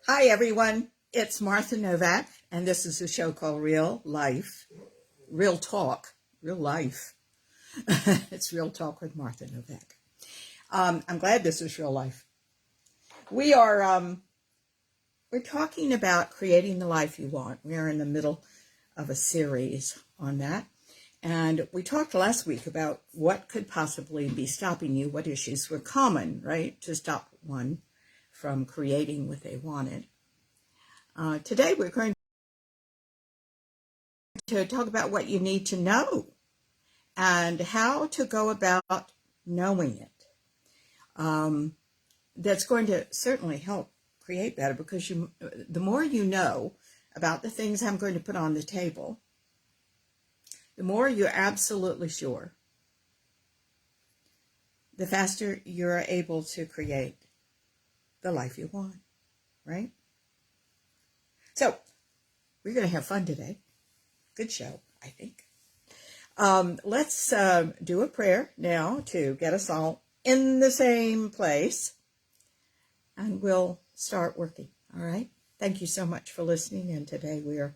Hi, everyone. It's Martha Novak, and this is a show called Real Life, Real Talk, Real Life. It's Real Talk with Martha Novak. I'm glad this is real life. We're talking about creating the life you want. We're in the middle of a series on that. And we talked last week about what could possibly be stopping you, what issues were common, right, to stop one from creating what they wanted. Today we're going to talk about what you need to know and how to go about knowing it. That's going to certainly help create better, because the more you know about the things I'm going to put on the table, the more you're absolutely sure, the faster you're able to create the life you want, right? So we're going to have fun today. Good show, I think. Let's do a prayer now to get us all in the same place, and we'll start working, all right? Thank you so much for listening, and today we are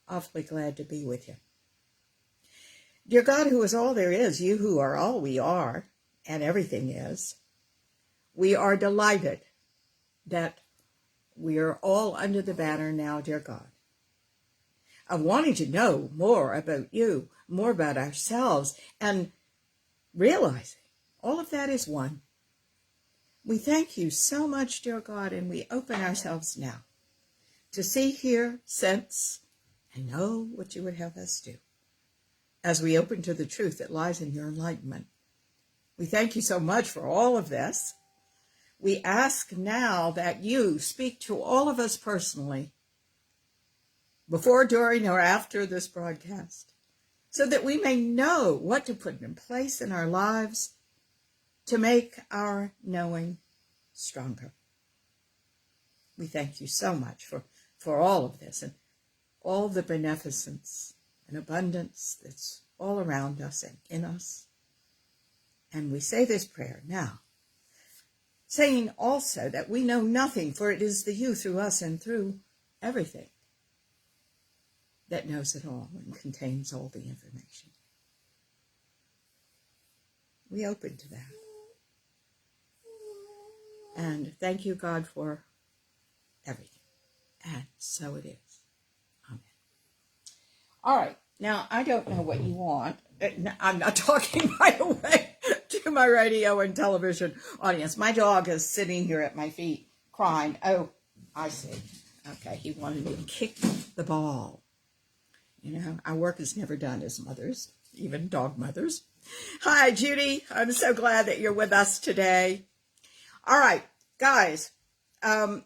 awfully glad to be with you. Dear God, who is all there is, you who are all we are, and everything is, we are delighted that we are all under the banner now, dear God, of wanting to know more about you, more about ourselves, and realizing all of that is one. We thank you so much, dear God, and we open ourselves now to see, hear, sense, and know what you would have us do as we open to the truth that lies in your enlightenment. We thank you so much for all of this. We ask now that you speak to all of us personally, before, during, or after this broadcast, so that we may know what to put in place in our lives to make our knowing stronger. We thank you so much for all of this and all the beneficence and abundance that's all around us and in us. And we say this prayer now, saying also that we know nothing, for it is the you through us and through everything that knows it all and contains all the information. We open to that. And thank you, God, for everything. And so it is. Amen. All right. Now, I don't know what you want. I'm not talking, by the way, to my radio and television audience. My dog is sitting here at my feet crying. Oh, I see. Okay, he wanted me to kick the ball. You know, our work is never done as mothers, even dog mothers. Hi, Judy. I'm so glad that you're with us today. All right, guys, I'm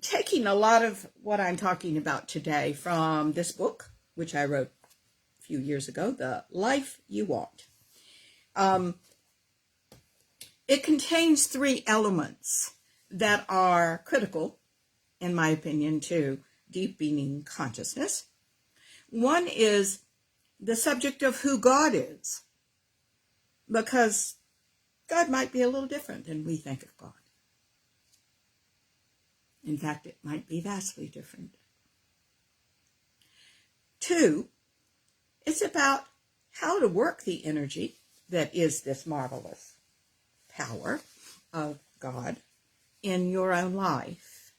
taking a lot of what I'm talking about today from this book, which I wrote a few years ago, The Life You Want. It contains 3 elements that are critical, in my opinion, to deepening consciousness. One is the subject of who God is, because God might be a little different than we think of God. In fact, it might be vastly different. 2, it's about how to work the energy that is this marvelous power of God in your own life.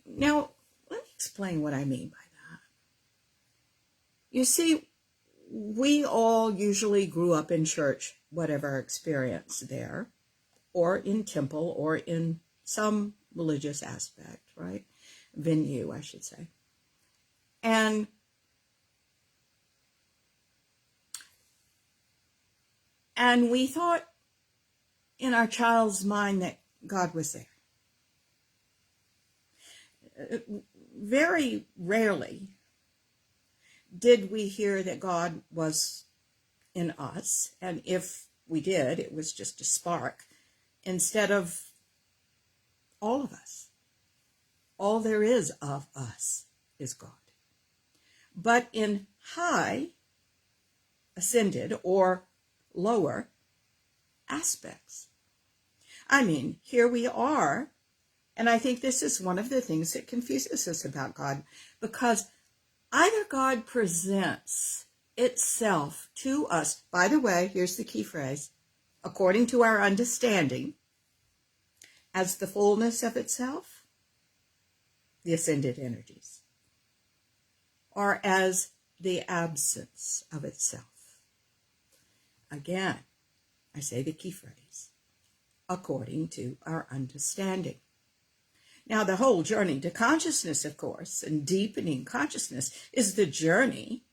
Now, let me explain what I mean by that. You see, we all usually grew up in church, whatever our experience there, or in temple, or in some religious aspect, right? Venue, I should say. And we thought in our child's mind that God was there. Very rarely did we hear that God was in us, and if we did, it was just a spark, instead of all of us. All there is of us is God. But in high, ascended, or lower aspects. I mean, here we are, and I think this is one of the things that confuses us about God, because either God presents itself to us, by the way, here's the key phrase, according to our understanding, as the fullness of itself, the ascended energies, or as the absence of itself. Again, I say the key phrase, according to our understanding. Now, the whole journey to consciousness, of course, and deepening consciousness is the journey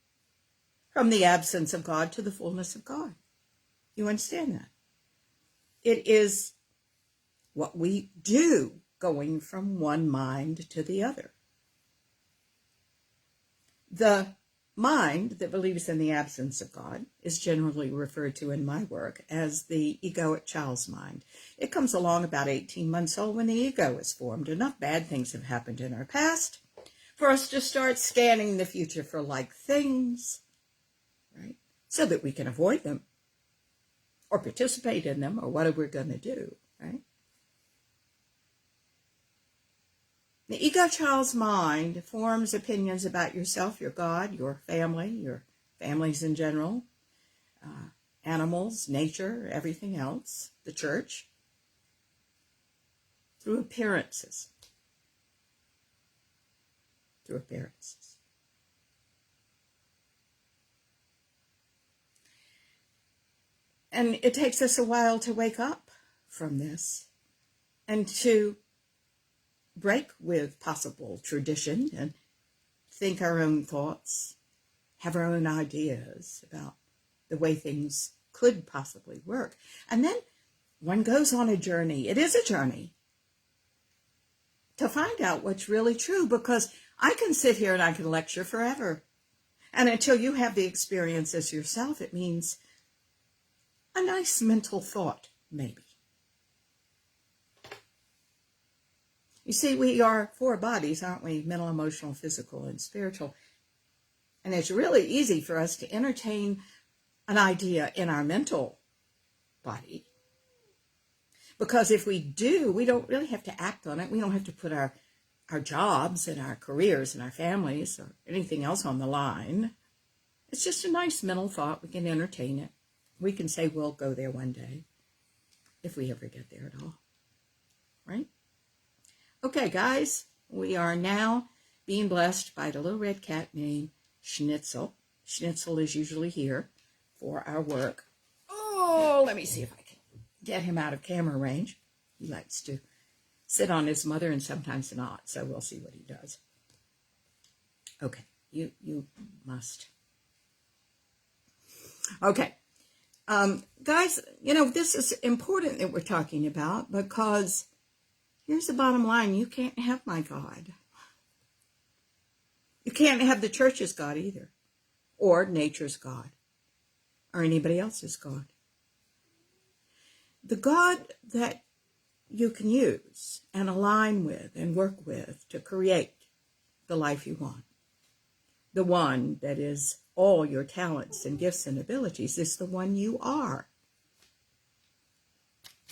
from the absence of God to the fullness of God. You understand that? It is what we do going from one mind to the other. The mind that believes in the absence of God is generally referred to in my work as the egoic child's mind. It comes along about 18 months old when the ego is formed. Enough bad things have happened in our past for us to start scanning the future for like things, right? So that we can avoid them or participate in them or whatever we're going to do, right? The ego child's mind forms opinions about yourself, your God, your families in general, animals, nature, everything else, the church, through appearances. Through appearances. And it takes us a while to wake up from this and to break with possible tradition and think our own thoughts, have our own ideas about the way things could possibly work. And then one goes on a journey. It is a journey to find out what's really true, because I can sit here and I can lecture forever. And until you have the experiences yourself, it means a nice mental thought, maybe. You see, we are four bodies, aren't we? Mental, emotional, physical, and spiritual. And it's really easy for us to entertain an idea in our mental body. Because if we do, we don't really have to act on it. We don't have to put our jobs and our careers and our families or anything else on the line. It's just a nice mental thought. We can entertain it. We can say we'll go there one day, if we ever get there at all. Right? Okay, guys, we are now being blessed by the little red cat named Schnitzel. Schnitzel is usually here for our work. Oh, let me see if I can get him out of camera range. He likes to sit on his mother and sometimes not, so we'll see what he does. Okay, you must. Okay, guys, you know, this is important that we're talking about, because here's the bottom line. You can't have my God. You can't have the church's God either, or nature's God, or anybody else's God. The God that you can use and align with and work with to create the life you want, the one that is all your talents and gifts and abilities, is the one you are,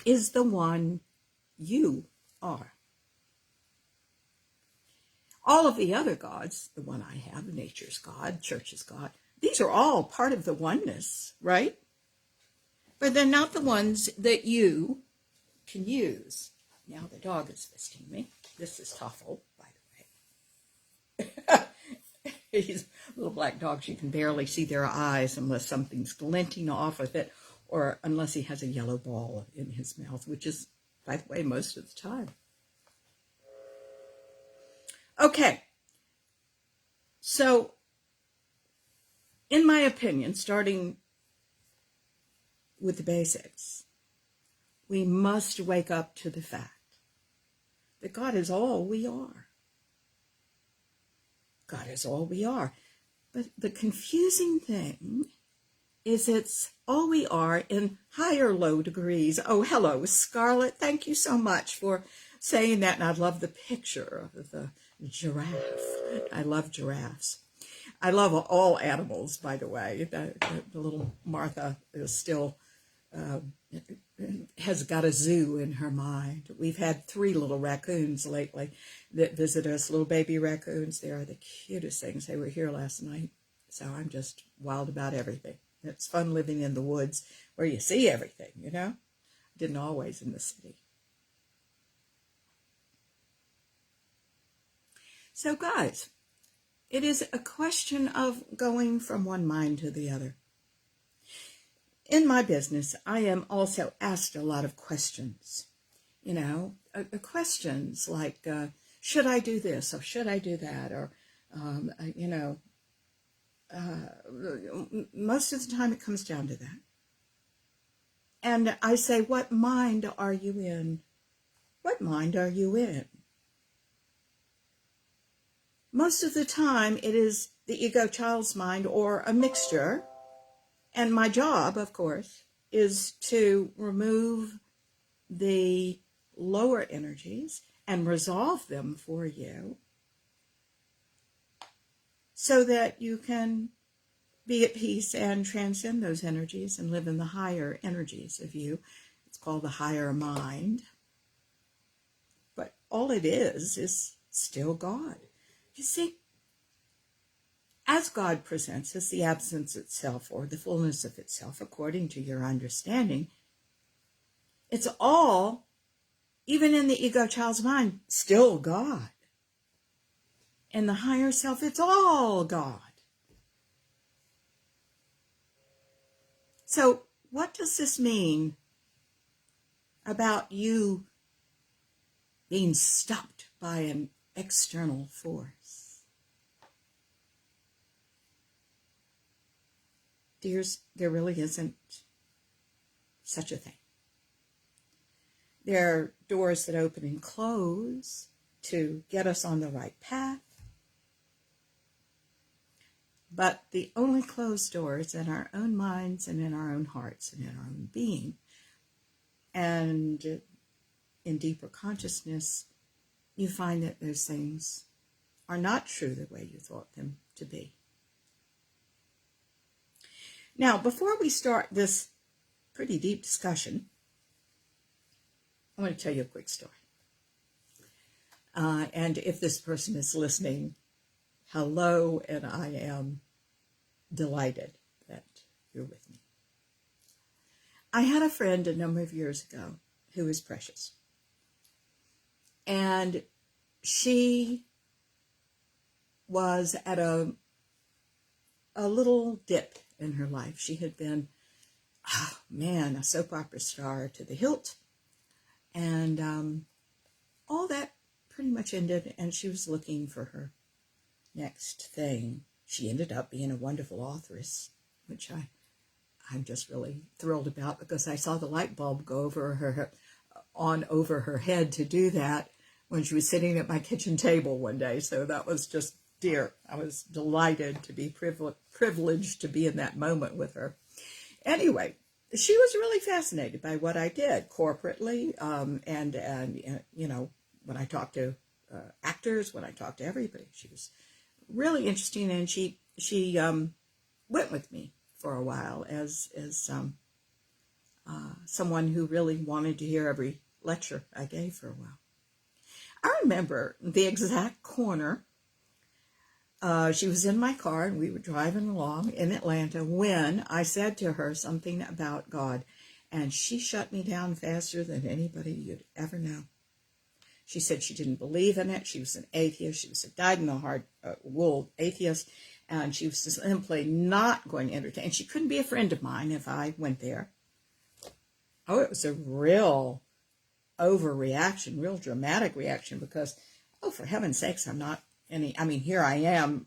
is the one you are. All of the other gods, the one I have, nature's God, church's God, these are all part of the oneness, right? But they're not the ones that you can use. Now the dog is visiting me. This is Toffle, by the way. He's little black dogs. You can barely see their eyes unless something's glinting off of it, or unless he has a yellow ball in his mouth, which is, by the way, most of the time. Okay, so in my opinion, starting with the basics, we must wake up to the fact that God is all we are. God is all we are. But the confusing thing is it's all we are in high or low degrees. Oh, hello, Scarlett. Thank you so much for saying that. And I love the picture of the giraffe. I love giraffes. I love all animals, by the way. The little Martha is still has got a zoo in her mind. We've had 3 little raccoons lately that visit us, little baby raccoons. They are the cutest things. They were here last night. So I'm just wild about everything. It's fun living in the woods where you see everything, you know. Didn't always in the city. So guys, it is a question of going from one mind to the other. In my business, I am also asked a lot of questions, you know, questions like, should I do this or should I do that? Or, you know, most of the time it comes down to that. And I say, what mind are you in? What mind are you in? Most of the time it is the ego child's mind or a mixture. And my job, of course, is to remove the lower energies and resolve them for you so that you can be at peace and transcend those energies and live in the higher energies of you. It's called the higher mind. But all it is still God. You see, as God presents as the absence itself or the fullness of itself, according to your understanding, it's all, even in the ego child's mind, still God. In the higher self, it's all God. So what does this mean about you being stopped by an external force? Dears, there really isn't such a thing. There are doors that open and close to get us on the right path. But the only closed doors in our own minds and in our own hearts and in our own being. And in deeper consciousness, you find that those things are not true the way you thought them to be. Now, before we start this pretty deep discussion, I want to tell you a quick story. And if this person is listening, hello, and I am delighted that you're with me. I had a friend a number of years ago who was precious. And she was at a little dip in her life. She had been, a soap opera star to the hilt. And all that pretty much ended, and she was looking for her next thing. She ended up being a wonderful authoress, which I'm just really thrilled about, because I saw the light bulb go over her head to do that when she was sitting at my kitchen table one day. So that was just dear. I was delighted to be privileged to be in that moment with her. Anyway, she was really fascinated by what I did corporately, and you know, when I talked to actors, when I talked to everybody, she was really interesting, and she went with me for a while as someone who really wanted to hear every lecture I gave for a while. I remember the exact corner. She was in my car, and we were driving along in Atlanta when I said to her something about God, and she shut me down faster than anybody you'd ever know. She said she didn't believe in it. She was an atheist. She was a dyed-in-the-wool atheist, and she was simply not going to entertain. And she couldn't be a friend of mine if I went there. Oh, it was a real overreaction, real dramatic reaction, because, oh, for heaven's sakes, I'm not here I am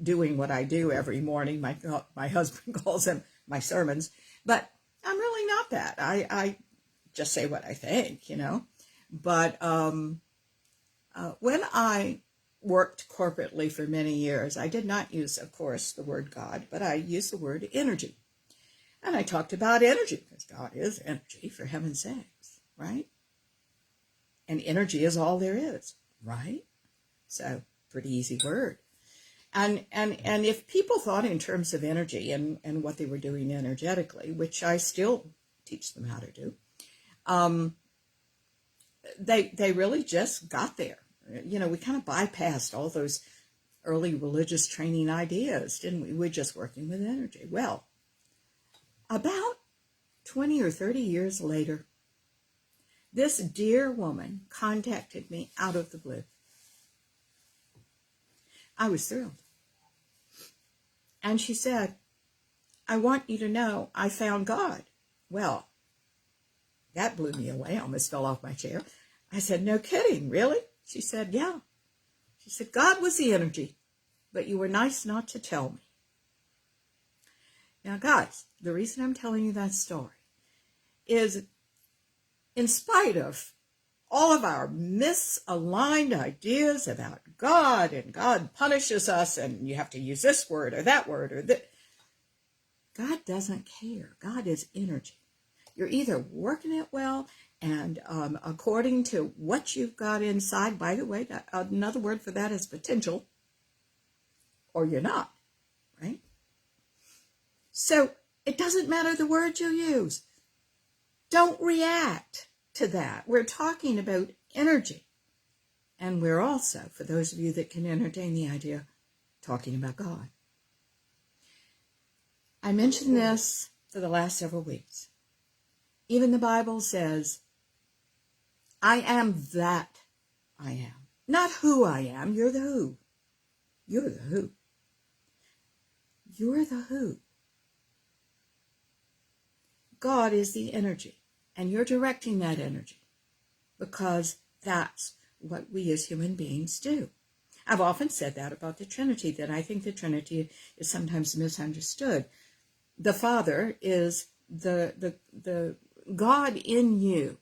doing what I do every morning. My husband calls them my sermons, but I'm really not that. I just say what I think, you know. But when I worked corporately for many years, I did not use, of course, the word God, but I used the word energy. And I talked about energy, because God is energy, for heaven's sakes, right? And energy is all there is, right? So, pretty easy word. And if people thought in terms of energy and what they were doing energetically, which I still teach them how to do, they really just got there. You know, we kind of bypassed all those early religious training ideas, didn't we? We're just working with energy. Well, about 20 or 30 years later, this dear woman contacted me out of the blue. I was thrilled. And she said, I want you to know I found God. Well, that blew me away. I almost fell off my chair. I said, no kidding, really? She said, yeah. She said, God was the energy, but you were nice not to tell me. Now, guys, the reason I'm telling you that story is in spite of all of our misaligned ideas about God, and God punishes us, and you have to use this word or that word or that. God doesn't care. God is energy. You're either working it well and according to what you've got inside. By the way, another word for that is potential, or you're not, right? So it doesn't matter the word you use. Don't react to that. We're talking about energy. And we're also, for those of you that can entertain the idea, talking about God. I mentioned this for the last several weeks. Even the Bible says, I am that I am. Not who I am. You're the who. You're the who. You're the who. God is the energy, and you're directing that energy because that's what we as human beings do. I've often said that about the Trinity, that I think the Trinity is sometimes misunderstood. The Father is the God in you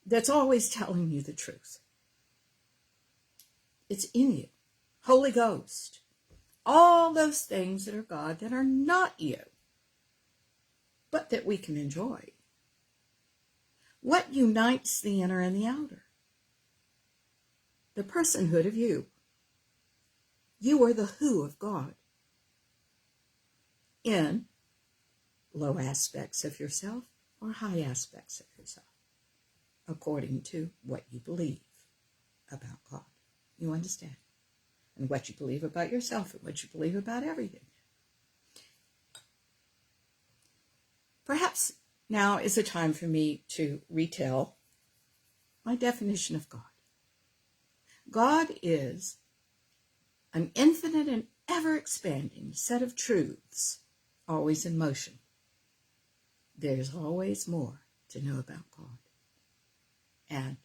that's always telling you the truth. It's in you. Holy Ghost. All those things that are God that are not you, but that we can enjoy. What unites the inner and the outer? The personhood of you. You are the who of God. In low aspects of yourself or high aspects of yourself, according to what you believe about God. You understand? And what you believe about yourself and what you believe about everything. Perhaps now is a time for me to retell my definition of God. God is an infinite and ever-expanding set of truths, always in motion. There's always more to know about God. And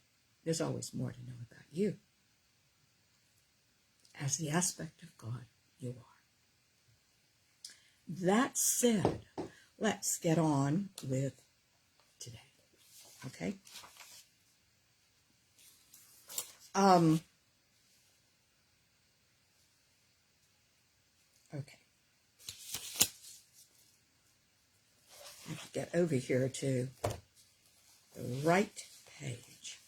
there's always more to know about you. As the aspect of God you are. That said, let's get on with today. Okay? Okay. I have to get over here to the right page.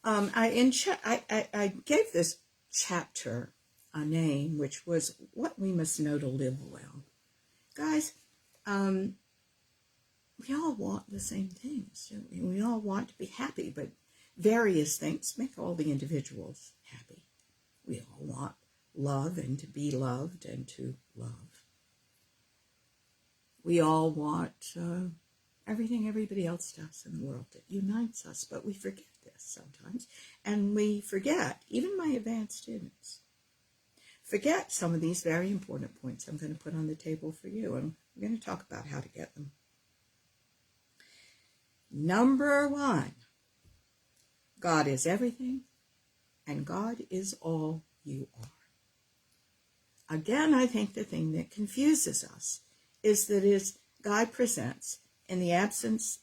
I gave this chapter a name, which was What We Must Know to Live Well. Guys, we all want the same things, don't we? We all want to be happy, but various things make all the individuals happy. We all want love and to be loved and to love. We all want everything everybody else does in the world that unites us, but we forget this sometimes. And we forget, even my advanced students, forget some of these very important points I'm going to put on the table for you, and we're going to talk about how to get them. Number one, God is everything, and God is all you are. Again, I think the thing that confuses us is that as God presents, in the absence,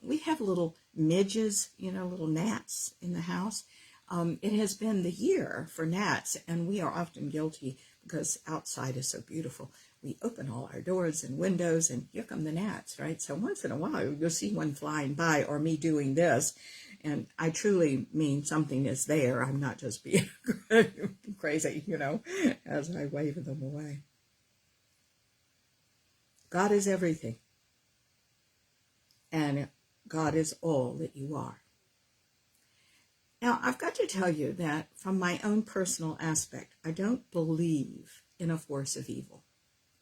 we have little midges, little gnats in the house. It has been the year for gnats, and we are often guilty because outside is so beautiful. We open all our doors and windows, and here come the gnats, right? So once in a while, you'll see one flying by, or me doing this, And I truly mean something is there. I'm not just being crazy, as I wave them away. God is everything. And God is all that you are. Now, I've got to tell you that from my own personal aspect, I don't believe in a force of evil.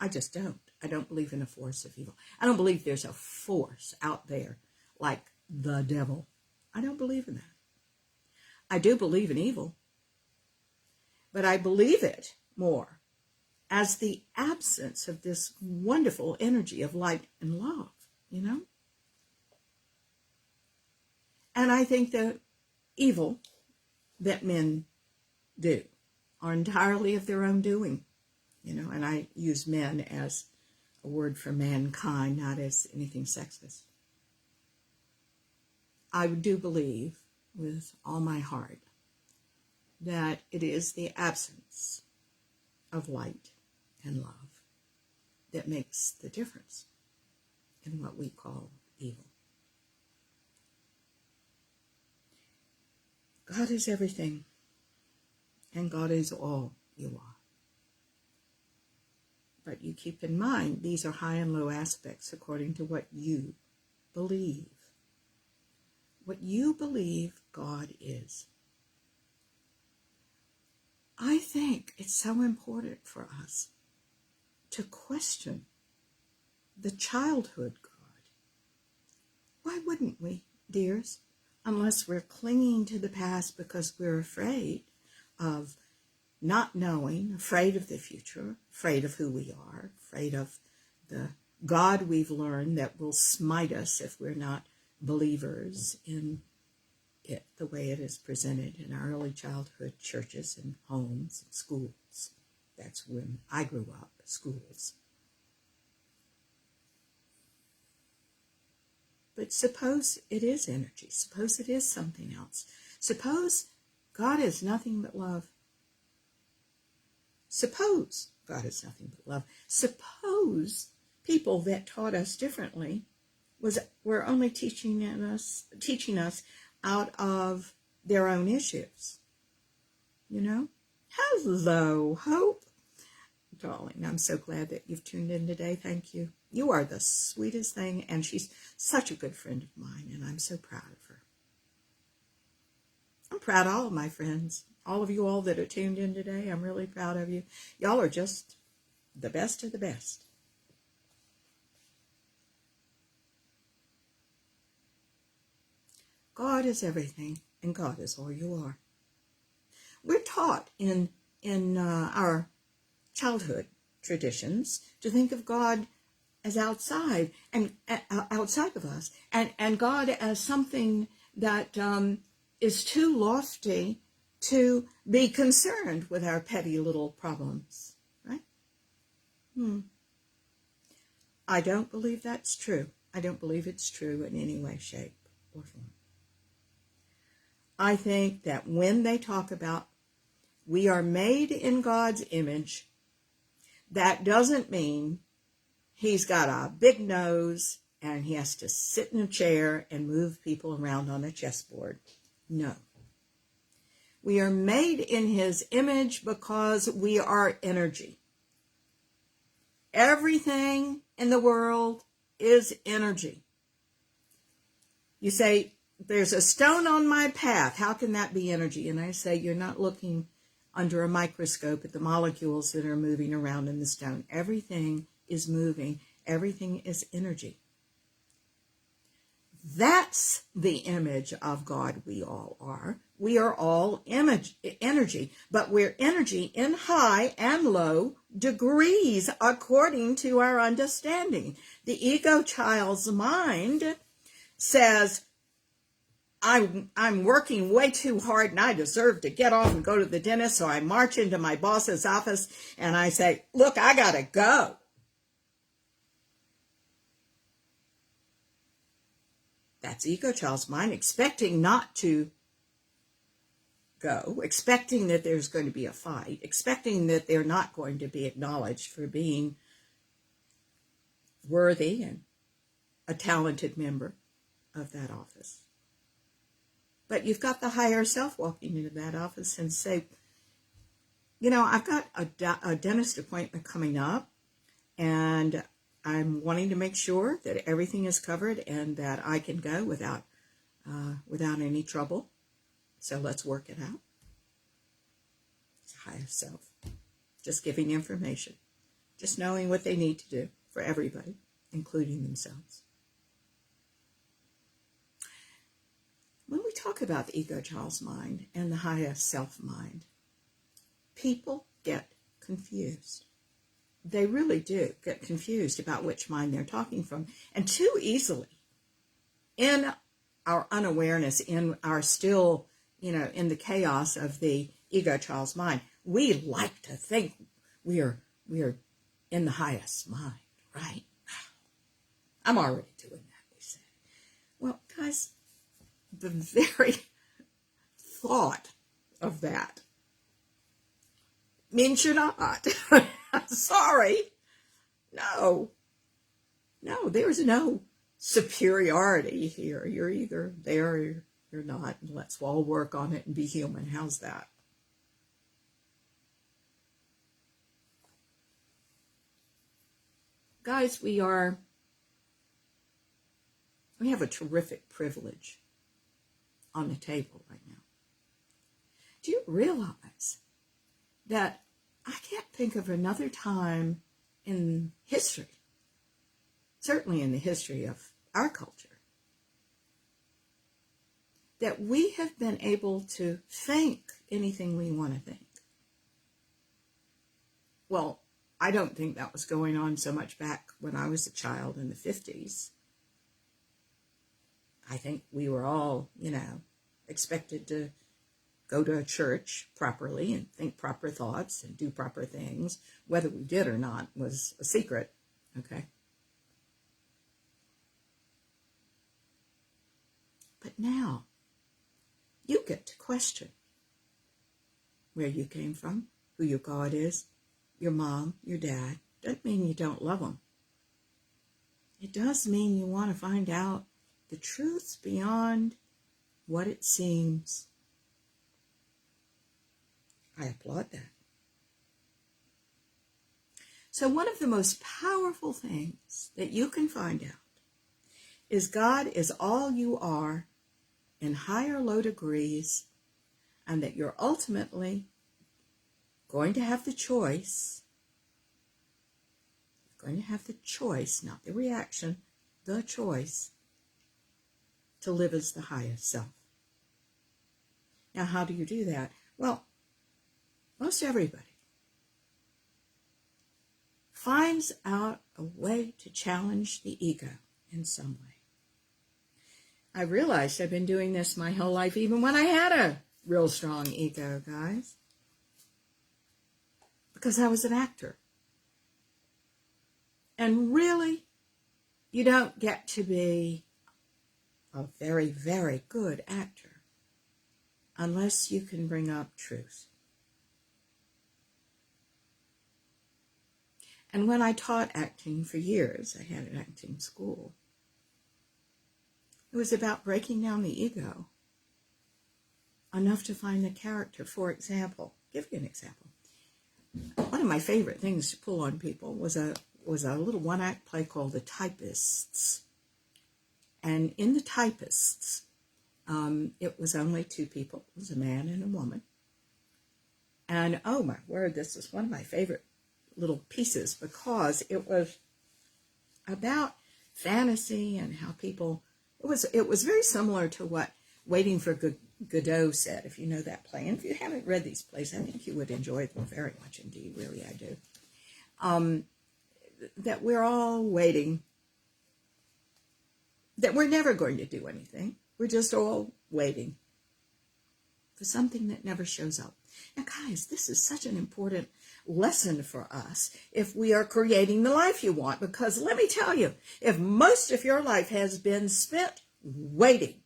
I just don't. I don't believe in a force of evil. I don't believe there's a force out there like the devil. I don't believe in that. I do believe in evil, but I believe it more as the absence of this wonderful energy of light and love, And I think the evil that men do are entirely of their own doing, and I use men as a word for mankind, not as anything sexist. I do believe with all my heart that it is the absence of light and love that makes the difference in what we call evil. God is everything, and God is all you are. But you keep in mind, these are high and low aspects according to what you believe. What you believe God is. I think it's so important for us to question the childhood God. Why wouldn't we, dears? Unless we're clinging to the past because we're afraid of not knowing, afraid of the future, afraid of who we are, afraid of the God we've learned that will smite us if we're not believers in it the way it is presented in our early childhood churches and homes and schools. That's when I grew up, schools. But suppose it is energy. Suppose it is something else. Suppose God is nothing but love. Suppose God is nothing but love. Suppose people that taught us differently were only teaching us out of their own issues. Hello, Hope. Darling, I'm so glad that you've tuned in today. Thank you. You are the sweetest thing, and she's such a good friend of mine, and I'm so proud of her. I'm proud of all of my friends, all of you all that are tuned in today. I'm really proud of you. Y'all are just the best of the best. God is everything, and God is all you are. We're taught in our childhood traditions to think of God as outside and outside of us, and God as something that is too lofty to be concerned with our petty little problems, right? I don't believe that's true. I don't believe it's true in any way, shape, or form. I think that when they talk about we are made in God's image, that doesn't mean he's got a big nose and he has to sit in a chair and move people around on a chessboard. No. We are made in his image because we are energy. Everything in the world is energy. You say, there's a stone on my path. How can that be energy? And I say, you're not looking under a microscope at the molecules that are moving around in the stone. Everything is moving. Everything is energy. That's the image of God we all are. We are all energy, but we're energy in high and low degrees according to our understanding. The ego child's mind says, I'm working way too hard and I deserve to get off and go to the dentist, so I march into my boss's office and I say, look, I gotta go. That's ego child's mind, expecting not to go, expecting that there's going to be a fight, expecting that they're not going to be acknowledged for being worthy and a talented member of that office. But you've got the higher self walking into that office and say, you know, I've got a dentist appointment coming up, and I'm wanting to make sure that everything is covered and that I can go without any trouble. So let's work it out. It's higher self. Just giving information. Just knowing what they need to do for everybody, including themselves. When we talk about the ego child's mind and the higher self mind, people get confused. They really do get confused about which mind they're talking from. And too easily, in our unawareness, in our still, in the chaos of the ego child's mind, we like to think we are in the highest mind, right? I'm already doing that, we say. Well, guys, the very thought of that means you're not. Sorry. No, there's no superiority here. You're either there or you're not. Let's all work on it and be human. How's that? Guys, we have a terrific privilege on the table right now. Do you realize that I can't think of another time in history, certainly in the history of our culture, that we have been able to think anything we want to think? Well, I don't think that was going on so much back when I was a child in the 50s. I think we were all, expected to go to a church properly and think proper thoughts and do proper things. Whether we did or not was a secret, okay? But now, you get to question where you came from, who your God is, your mom, your dad. Doesn't mean you don't love them. It does mean you want to find out the truths beyond what it seems. I applaud that. So one of the most powerful things that you can find out is God is all you are in high or low degrees, and that you're ultimately going to have the choice. You're going to have the choice, not the reaction, the choice to live as the highest self. Now, how do you do that? Well, most everybody finds out a way to challenge the ego in some way. I realized I've been doing this my whole life, even when I had a real strong ego, guys. Because I was an actor. And really, you don't get to be a very, very good actor unless you can bring up truth. And when I taught acting for years, I had an acting school. It was about breaking down the ego enough to find the character. For example, give you an example. One of my favorite things to pull on people was a little one-act play called The Typists. And in The Typists, it was only two people. It was a man and a woman. And oh my word, this is one of my favorite little pieces because it was about fantasy and how people, it was very similar to what Waiting for Godot said, if you know that play. And if you haven't read these plays, I think you would enjoy them very much indeed, really I do. That we're all waiting, that we're never going to do anything. We're just all waiting for something that never shows up. Now, guys, this is such an important lesson for us if we are creating the life you want, because let me tell you, if most of your life has been spent waiting,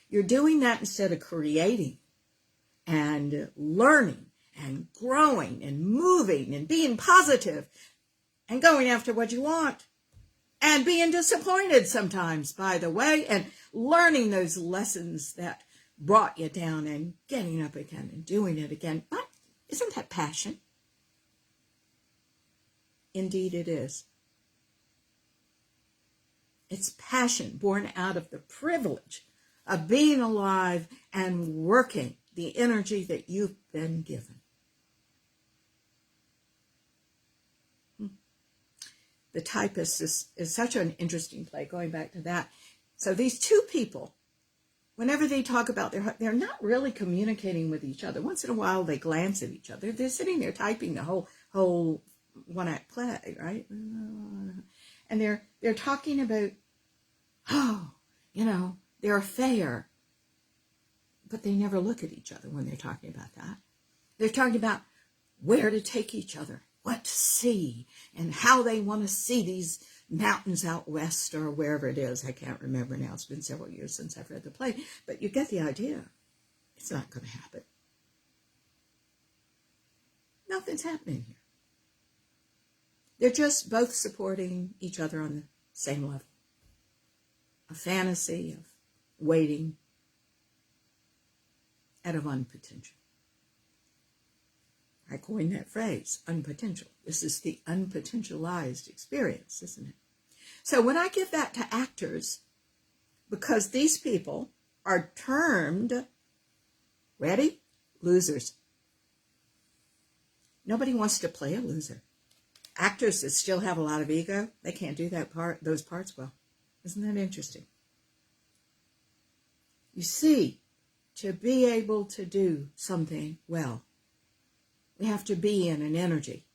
you're doing that instead of creating and learning and growing and moving and being positive and going after what you want. and being disappointed sometimes, by the way, and learning those lessons that brought you down and getting up again and doing it again. But isn't that passion? Indeed it is. It's passion born out of the privilege of being alive and working the energy that you've been given. The Typist is such an interesting play, going back to that. So these two people, whenever they talk about they're not really communicating with each other. Once in a while they glance at each other. They're sitting there typing the whole one-act play, right? And they're talking about, their affair. But they never look at each other when they're talking about that. They're talking about where to take each other, what to see, and how they want to see these mountains out west or wherever it is. I can't remember now. It's been several years since I've read the play. But you get the idea. It's not going to happen. Nothing's happening here. They're just both supporting each other on the same level. A fantasy of waiting and of unpotential. I coined that phrase, unpotential. This is the unpotentialized experience, isn't it? So when I give that to actors, because these people are termed, ready? Losers. Nobody wants to play a loser. Actors that still have a lot of ego, they can't do those parts well. Isn't that interesting? You see, to be able to do something well, we have to be in an energy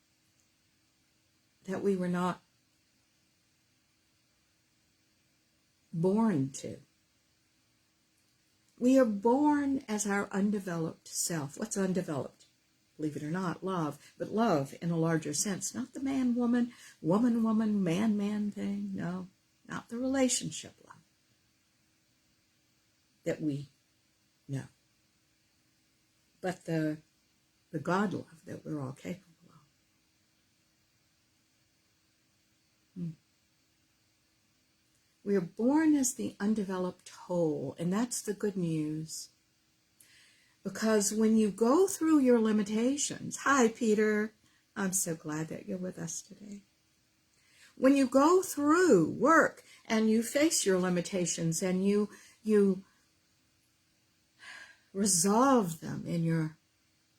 that we were not born to. We are born as our undeveloped self. What's undeveloped? Believe it or not, love. But love in a larger sense. Not the man-woman, woman-woman, man-man thing. No, not the relationship love that we know. But the God love that we're all capable of. We are born as the undeveloped whole, and that's the good news. Because when you go through your limitations, hi Peter, I'm so glad that you're with us today. When you go through work and you face your limitations and you resolve them in your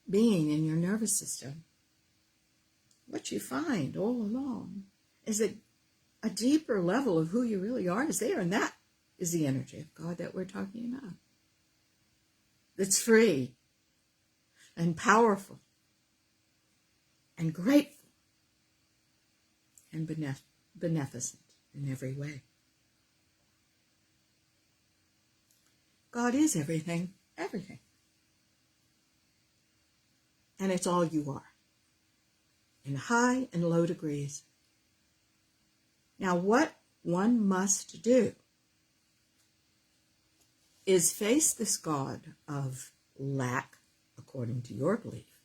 being, in your nervous system, what you find all along is that a deeper level of who you really are is there, and that is the energy of God that we're talking about. That's free and powerful and grateful and beneficent in every way. God is everything, everything. And it's all you are, in high and low degrees. Now, what one must do is face this God of lack, according to your belief,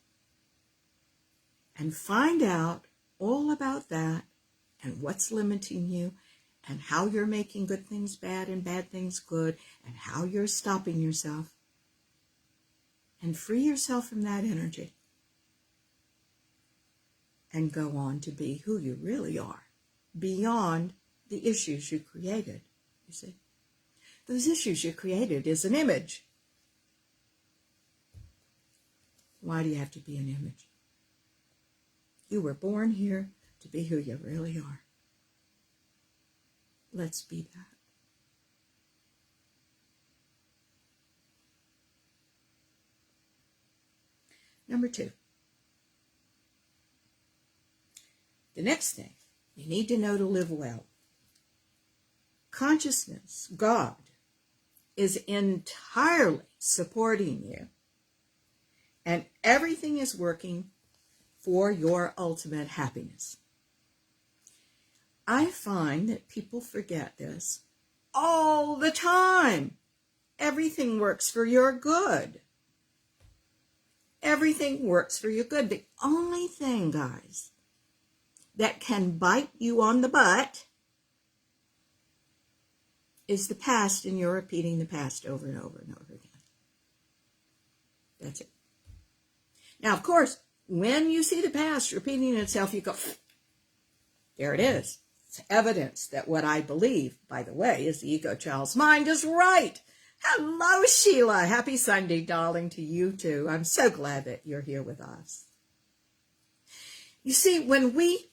and find out all about that and what's limiting you and how you're making good things bad and bad things good and how you're stopping yourself, and free yourself from that energy and go on to be who you really are, beyond the issues you created, you see. Those issues you created is an image. Why do you have to be an image? You were born here to be who you really are. Let's be that. Number 2. The next thing you need to know to live well. Consciousness, God, is entirely supporting you, and everything is working for your ultimate happiness. I find that people forget this all the time. Everything works for your good. Everything works for your good. The only thing, guys, that can bite you on the butt is the past, and you're repeating the past over and over and over again. That's it. Now, of course, when you see the past repeating itself, you go, there it is. It's evidence that what I believe, by the way, is the ego child's mind is right. Hello, Sheila. Happy Sunday, darling, to you too. I'm so glad that you're here with us. You see, when we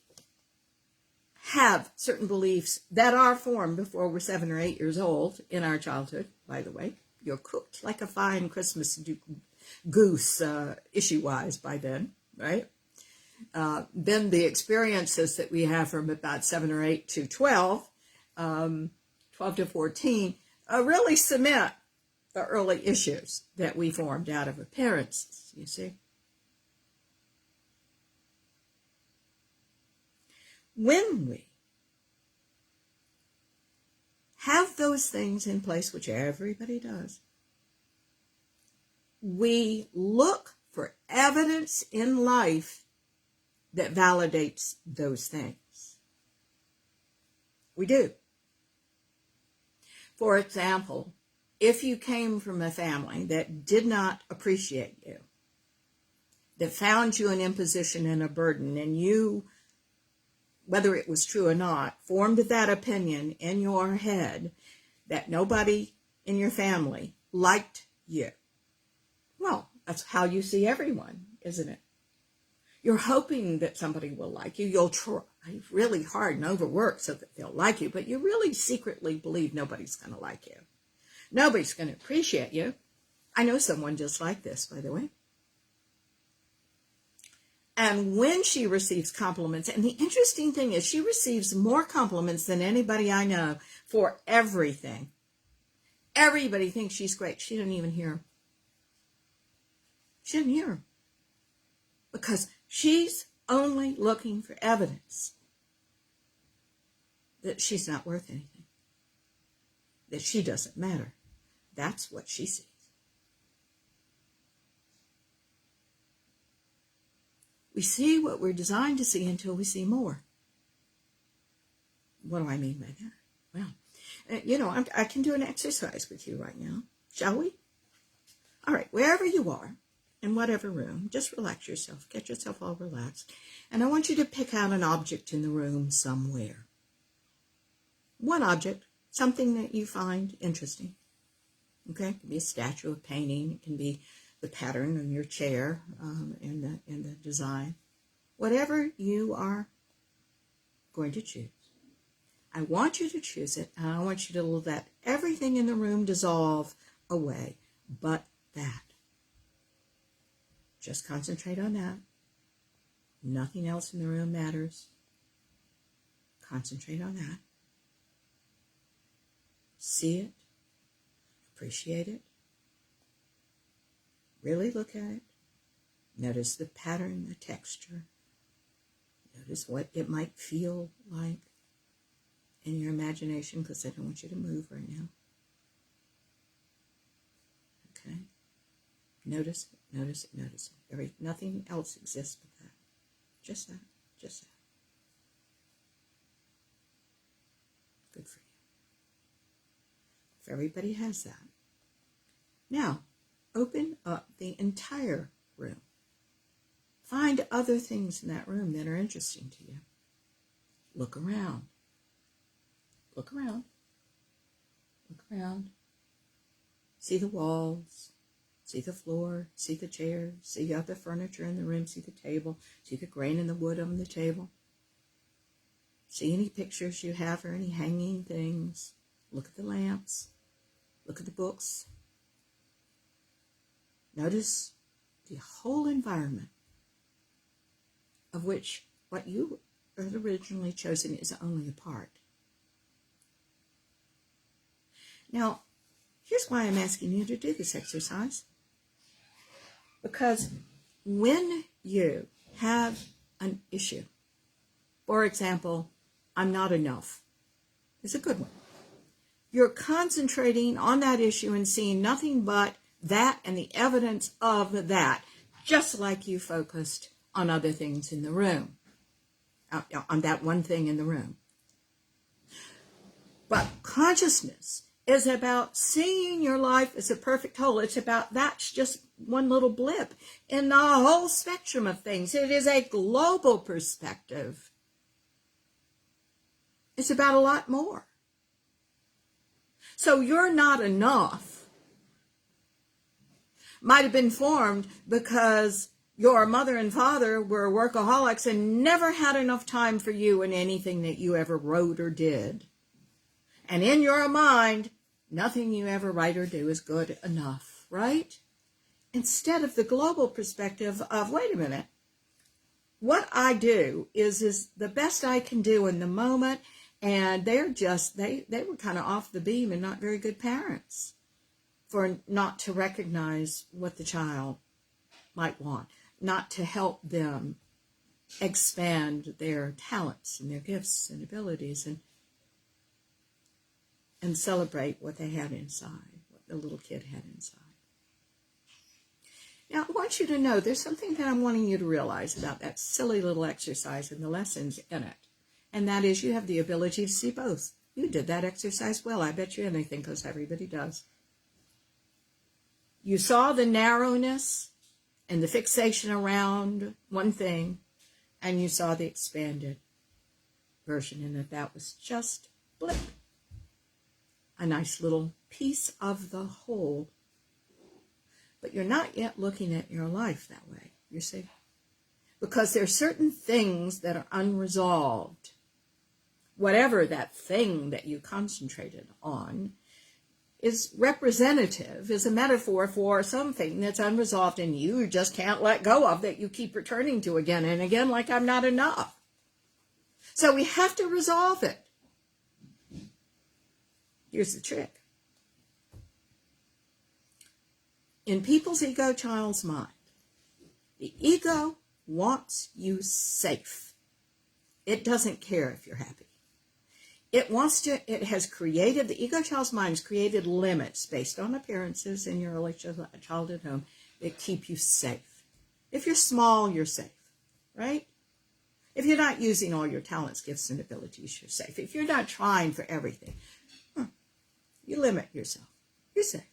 have certain beliefs that are formed before we're 7 or 8 years old in our childhood, by the way, you're cooked like a fine Christmas goose issue-wise by then, right? Then the experiences that we have from about 7 or 8 to 12, 12 to 14, really cement the early issues that we formed out of appearances, you see. When we have those things in place, which everybody does, we look for evidence in life that validates those things. We do. For example, if you came from a family that did not appreciate you, that found you an imposition and a burden, and you, whether it was true or not, formed that opinion in your head that nobody in your family liked you. Well, that's how you see everyone, isn't it? You're hoping that somebody will like you. You'll try really hard and overwork so that they'll like you, but you really secretly believe nobody's going to like you. Nobody's going to appreciate you. I know someone just like this, by the way. And when she receives compliments, and the interesting thing is she receives more compliments than anybody I know for everything. Everybody thinks she's great. She didn't even hear them. She didn't hear them. Because she's only looking for evidence that she's not worth anything. That she doesn't matter. That's what she sees. We see what we're designed to see until we see more. What do I mean by that? Well, I can do an exercise with you right now. Shall we? All right, wherever you are, in whatever room, just relax yourself. Get yourself all relaxed. And I want you to pick out an object in the room somewhere. One object, something that you find interesting. Okay, it can be a statue, a painting. It can be the pattern on your chair in the design. Whatever you are going to choose. I want you to choose it, and I want you to let everything in the room dissolve away but that. Just concentrate on that. Nothing else in the room matters. Concentrate on that. See it. Appreciate it. Really look at it. Notice the pattern, the texture. Notice what it might feel like in your imagination, because I don't want you to move right now. Okay? Notice it, notice it, notice it. Nothing else exists but that. Just that, just that. Good for you. If everybody has that. Now, open up the entire room. Find other things in that room that are interesting to you. Look around. Look around. Look around. See the walls. See the floor. See the chairs. See the other furniture in the room. See the table. See the grain in the wood on the table. See any pictures you have or any hanging things. Look at the lamps. Look at the books. Notice the whole environment, of which what you had originally chosen is only a part. Now, here's why I'm asking you to do this exercise. Because when you have an issue, for example, I'm not enough, is a good one. You're concentrating on that issue and seeing nothing but that and the evidence of that, just like you focused on other things in the room, on that one thing in the room. But Consciousness is about seeing your life as a perfect whole. It's about that's just one little blip in the whole spectrum of things. It is a global perspective. It's about a lot more. So you're not enough might have been formed because your mother and father were workaholics and never had enough time for you in anything that you ever wrote or did. And in your mind, nothing you ever write or do is good enough, right? Instead of the global perspective of, wait a minute, what I do is the best I can do in the moment, and they're just, they were kind of off the beam and not very good parents for not to recognize what the child might want, not to help them expand their talents and their gifts and abilities and celebrate what they had inside, what the little kid had inside. Now, I want you to know there's something that I'm wanting you to realize about that silly little exercise and the lessons in it. And that is you have the ability to see both. You did that exercise well. I bet you anything, because everybody does. You saw the narrowness and the fixation around one thing, and you saw the expanded version, and that was just blip. A nice little piece of the whole. But you're not yet looking at your life that way, you see. Because there are certain things that are unresolved. Whatever that thing that you concentrated on is representative, is a metaphor for something that's unresolved and you just can't let go of, that you keep returning to again and again like I'm not enough. So we have to resolve it. Here's the trick. In people's ego child's mind, the ego wants you safe. It doesn't care if you're happy. It has created, the ego child's mind has created limits based on appearances in your early childhood home that keep you safe. If you're small, you're safe, right? If you're not using all your talents, gifts, and abilities, you're safe. If you're not trying for everything, you limit yourself. You're safe.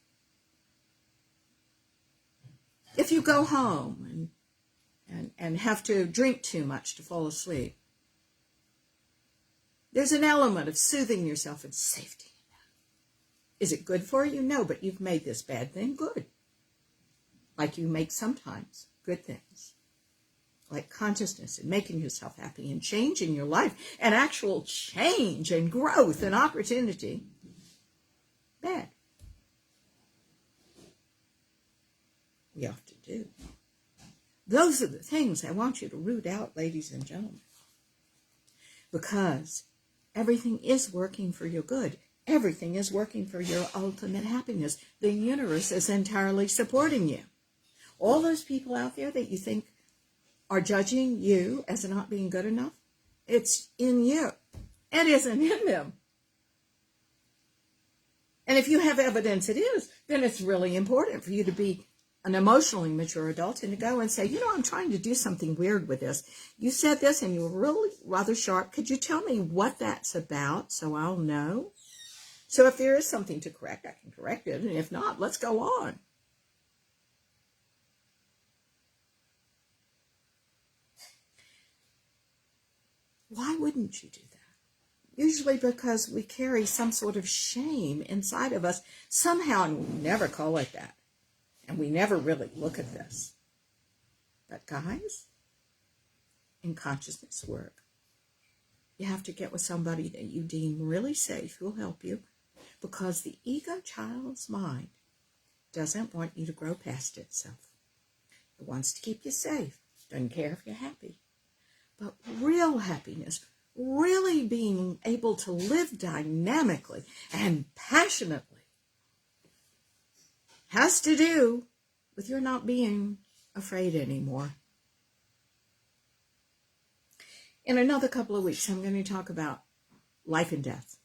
If you go home and have to drink too much to fall asleep, there's an element of soothing yourself and safety. Is it good for you? No, but you've made this bad thing good. Like you make sometimes good things. Like consciousness and making yourself happy and changing your life and actual change and growth and opportunity. Bad. We often do. Those are the things I want you to root out, ladies and gentlemen. Because everything is working for your good. Everything is working for your ultimate happiness. The universe is entirely supporting you. All those people out there that you think are judging you as not being good enough, it's in you. It isn't in them. And if you have evidence it is, then it's really important for you to be an emotionally mature adult and to go and say, you know, I'm trying to do something weird with this. You said this and you were really rather sharp. Could you tell me what that's about so I'll know? So if there is something to correct, I can correct it. And if not, let's go on. Why wouldn't you do that? Usually because we carry some sort of shame inside of us somehow, and we never call it that. And we never really look at this. But guys, in consciousness work, you have to get with somebody that you deem really safe who'll help you, because the ego child's mind doesn't want you to grow past itself. It wants to keep you safe. Doesn't care if you're happy. But real happiness, really being able to live dynamically and passionately, has to do with your not being afraid anymore. In another couple of weeks, I'm going to talk about life and death.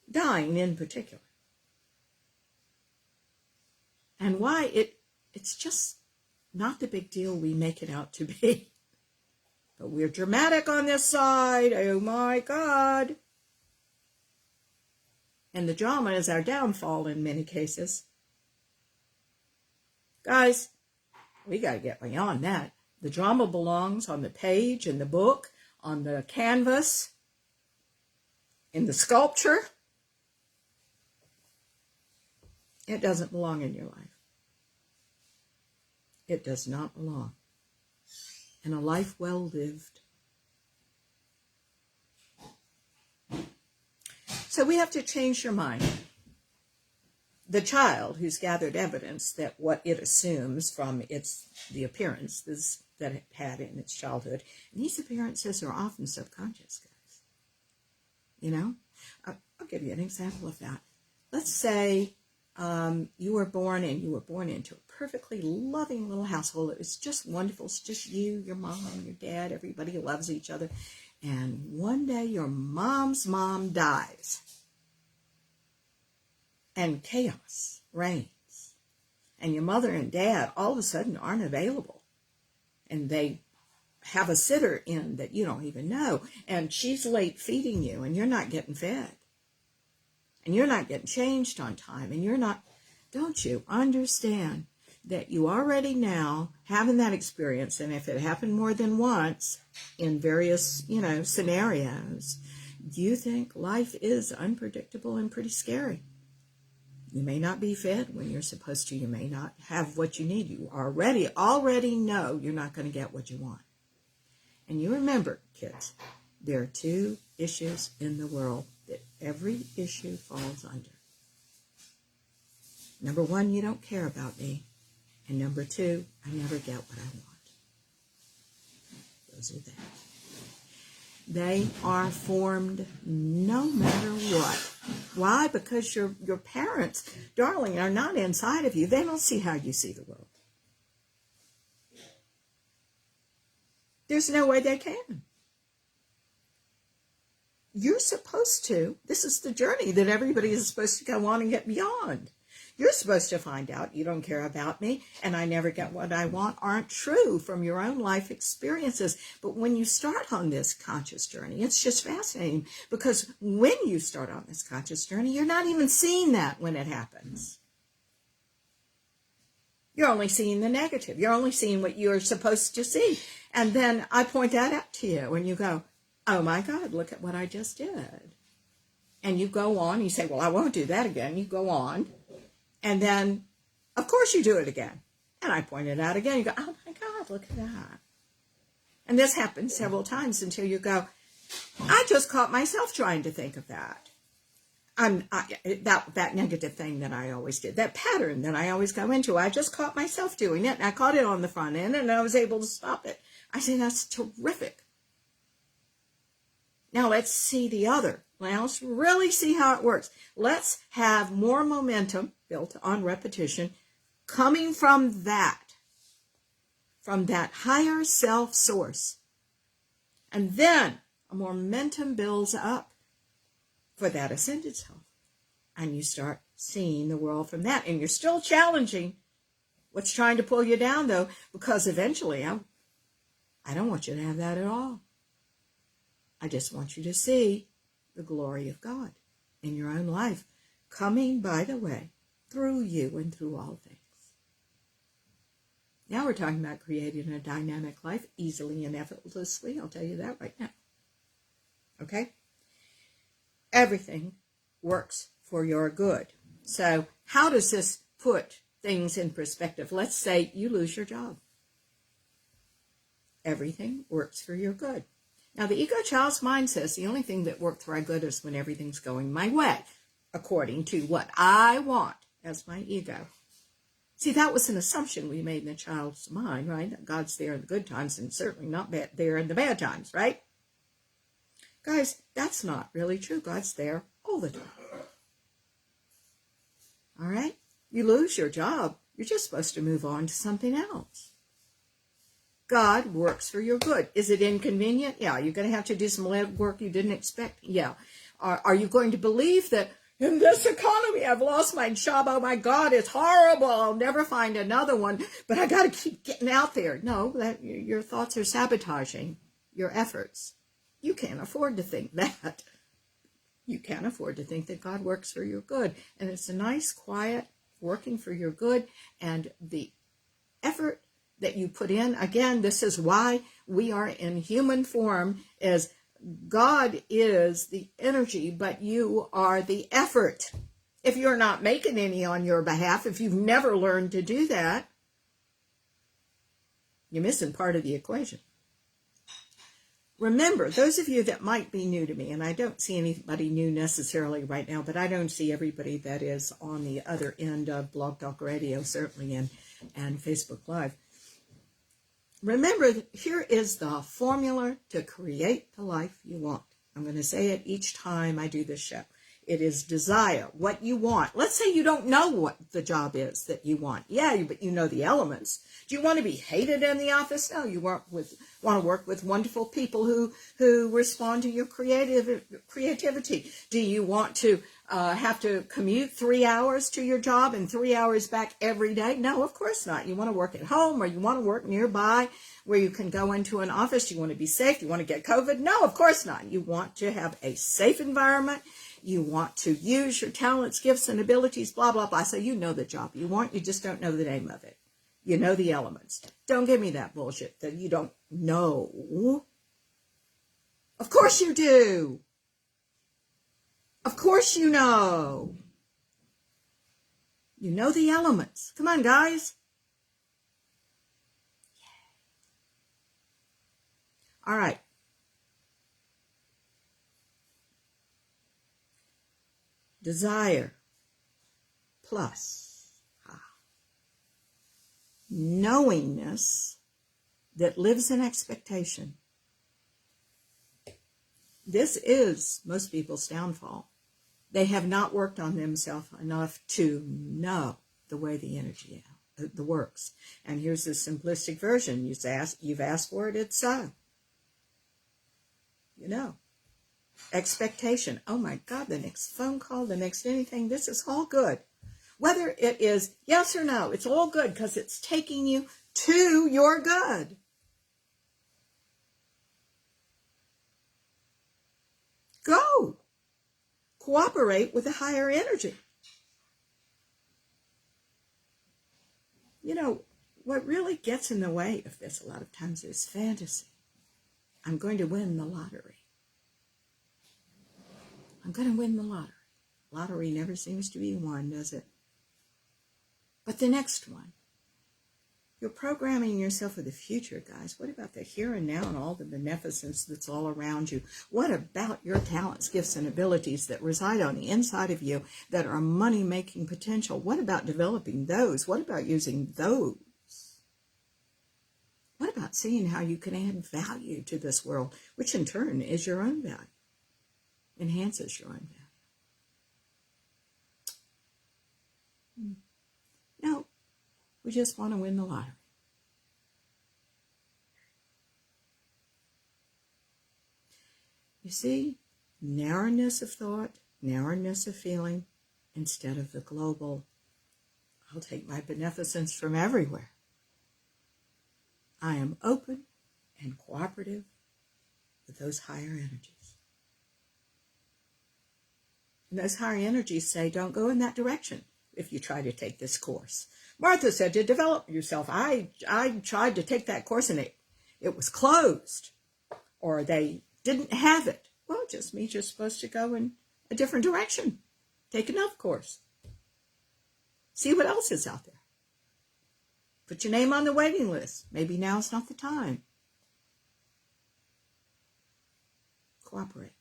Dying in particular. And why it's just not the big deal we make it out to be. But we're dramatic on this side. Oh my God. And the drama is our downfall in many cases. Guys, we got to get beyond that. The drama belongs on the page, in the book, on the canvas, in the sculpture. It doesn't belong in your life. It does not belong. And a life well lived. So we have to change your mind. The child who's gathered evidence that what it assumes from the appearances that it had in its childhood, and these appearances are often subconscious, guys. You know? I'll give you an example of that. Let's say you were born into a perfectly loving little household. It was just wonderful. It's just you, your mom, your dad, everybody loves each other. And one day your mom's mom dies. And chaos reigns. And your mother and dad all of a sudden aren't available. And they have a sitter in that you don't even know. And she's late feeding you and you're not getting fed. And you're not getting changed on time. And you're not, don't you understand that you already now having that experience, and if it happened more than once in various, scenarios, you think life is unpredictable and pretty scary. You may not be fed when you're supposed to. You may not have what you need. You already know you're not going to get what you want. And you remember, kids, there are two issues in the world that every issue falls under. Number one, you don't care about me. And number two, I never get what I want. Those are them. They are formed no matter what. Why? Because your parents, darling, are not inside of you. They don't see how you see the world. There's no way they can. You're supposed to. This is the journey that everybody is supposed to go on and get beyond. You're supposed to find out you don't care about me and I never get what I want aren't true from your own life experiences. But when you start on this conscious journey, it's just fascinating because when you start on this conscious journey, you're not even seeing that when it happens. You're only seeing the negative. You're only seeing what you're supposed to see. And then I point that out to you and you go, oh my God, look at what I just did. And you go on, you say, well, I won't do that again. You go on. And then, of course, you do it again. And I point it out again. You go, oh, my God, look at that. And this happens several times until you go, I just caught myself trying to think of that. That negative thing that I always did, that pattern that I always go into, I just caught myself doing it. And I caught it on the front end, and I was able to stop it. I say, that's terrific. Now, let's see the other. Now, let's really see how it works. Let's have more momentum built on repetition coming from that higher self source. And then a momentum builds up for that ascended self. And you start seeing the world from that. And you're still challenging what's trying to pull you down, though, because eventually I don't want you to have that at all. I just want you to see the glory of God in your own life, coming, by the way, through you and through all things. Now we're talking about creating a dynamic life easily and effortlessly. I'll tell you that right now. Okay? Everything works for your good. So how does this put things in perspective? Let's say you lose your job. Everything works for your good. Now, the ego child's mind says the only thing that worked for our good is when everything's going my way, according to what I want as my ego. See, that was an assumption we made in the child's mind, right? That God's there in the good times and certainly not there in the bad times, right? Guys, that's not really true. God's there all the time. All right? You lose your job, you're just supposed to move on to something else. God works for your good. Is it inconvenient? Yeah. You're going to have to do some work you didn't expect? Yeah. Are you going to believe that in this economy I've lost my job? Oh my God, it's horrible. I'll never find another one, but I got to keep getting out there. No, your thoughts are sabotaging your efforts. You can't afford to think that. You can afford to think that God works for your good. And it's a nice, quiet, working for your good. And the effort that you put in, again, this is why we are in human form, is God is the energy, but you are the effort. If you're not making any on your behalf, if you've never learned to do that, you're missing part of the equation. Remember, those of you that might be new to me, and I don't see anybody new necessarily right now, but I don't see everybody that is on the other end of Blog Talk Radio, certainly, and Facebook Live. Remember, here is the formula to create the life you want. I'm going to say it each time I do this show. It is desire, what you want. Let's say you don't know what the job is that you want. Yeah, but you know the elements. Do you want to be hated in the office? No, you want to work with wonderful people who respond to your creativity. Do you want to have to commute 3 hours to your job and 3 hours back every day? No, of course not. You want to work at home, or you want to work nearby where you can go into an office. You want to be safe. You want to get COVID? No, of course not. You want to have a safe environment. You want to use your talents, gifts, and abilities, blah, blah, blah. So you know the job you want. You just don't know the name of it. You know the elements. Don't give me that bullshit that you don't know. Of course you do. Of course you know. You know the elements. Come on, guys. All right. Desire plus knowingness that lives in expectation. This is most people's downfall. They have not worked on themselves enough to know the way the energy works. And here's the simplistic version. You've asked for it, it's so. You know. Expectation. Oh my God, the next phone call, the next anything, this is all good. Whether it is yes or no, it's all good because it's taking you to your good. Go. Cooperate with a higher energy. You know, what really gets in the way of this a lot of times is fantasy. I'm going to win the lottery. I'm going to win the lottery. Lottery never seems to be won, does it? But the next one. You're programming yourself for the future, guys. What about the here and now and all the beneficence that's all around you? What about your talents, gifts, and abilities that reside on the inside of you that are money-making potential? What about developing those? What about using those? What about seeing how you can add value to this world, which in turn is your own value? Enhances your own value. No, we just want to win the lottery. You see, narrowness of thought, narrowness of feeling, instead of the global, I'll take my beneficence from everywhere. I am open and cooperative with those higher energies. And those higher energies say, don't go in that direction if you try to take this course. Martha said to develop yourself. I tried to take that course and it was closed, or they didn't have it. Well, it just means you're supposed to go in a different direction. Take another course. See what else is out there. Put your name on the waiting list. Maybe now's not the time. Cooperate.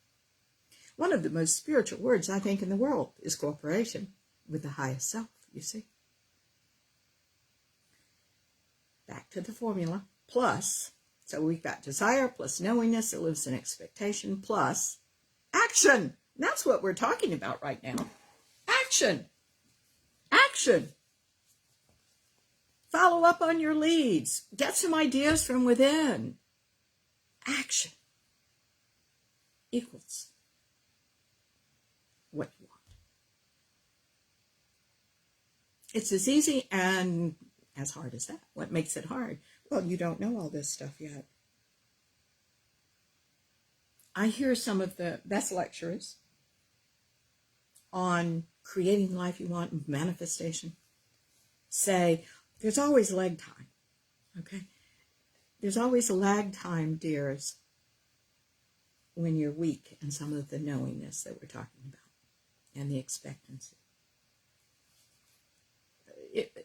One of the most spiritual words, I think, in the world is cooperation with the highest self, you see. Back to the formula. Plus, so we've got desire plus knowingness that lives in expectation plus action. And that's what we're talking about right now. Action. Action. Follow up on your leads. Get some ideas from within. Action equals what you want. It's as easy and as hard as that. What makes it hard? Well, you don't know all this stuff yet. I hear some of the best lecturers on creating the life you want, manifestation, say, there's always lag time, okay? There's always a lag time, dears, when you're weak in some of the knowingness that we're talking about and the expectancy.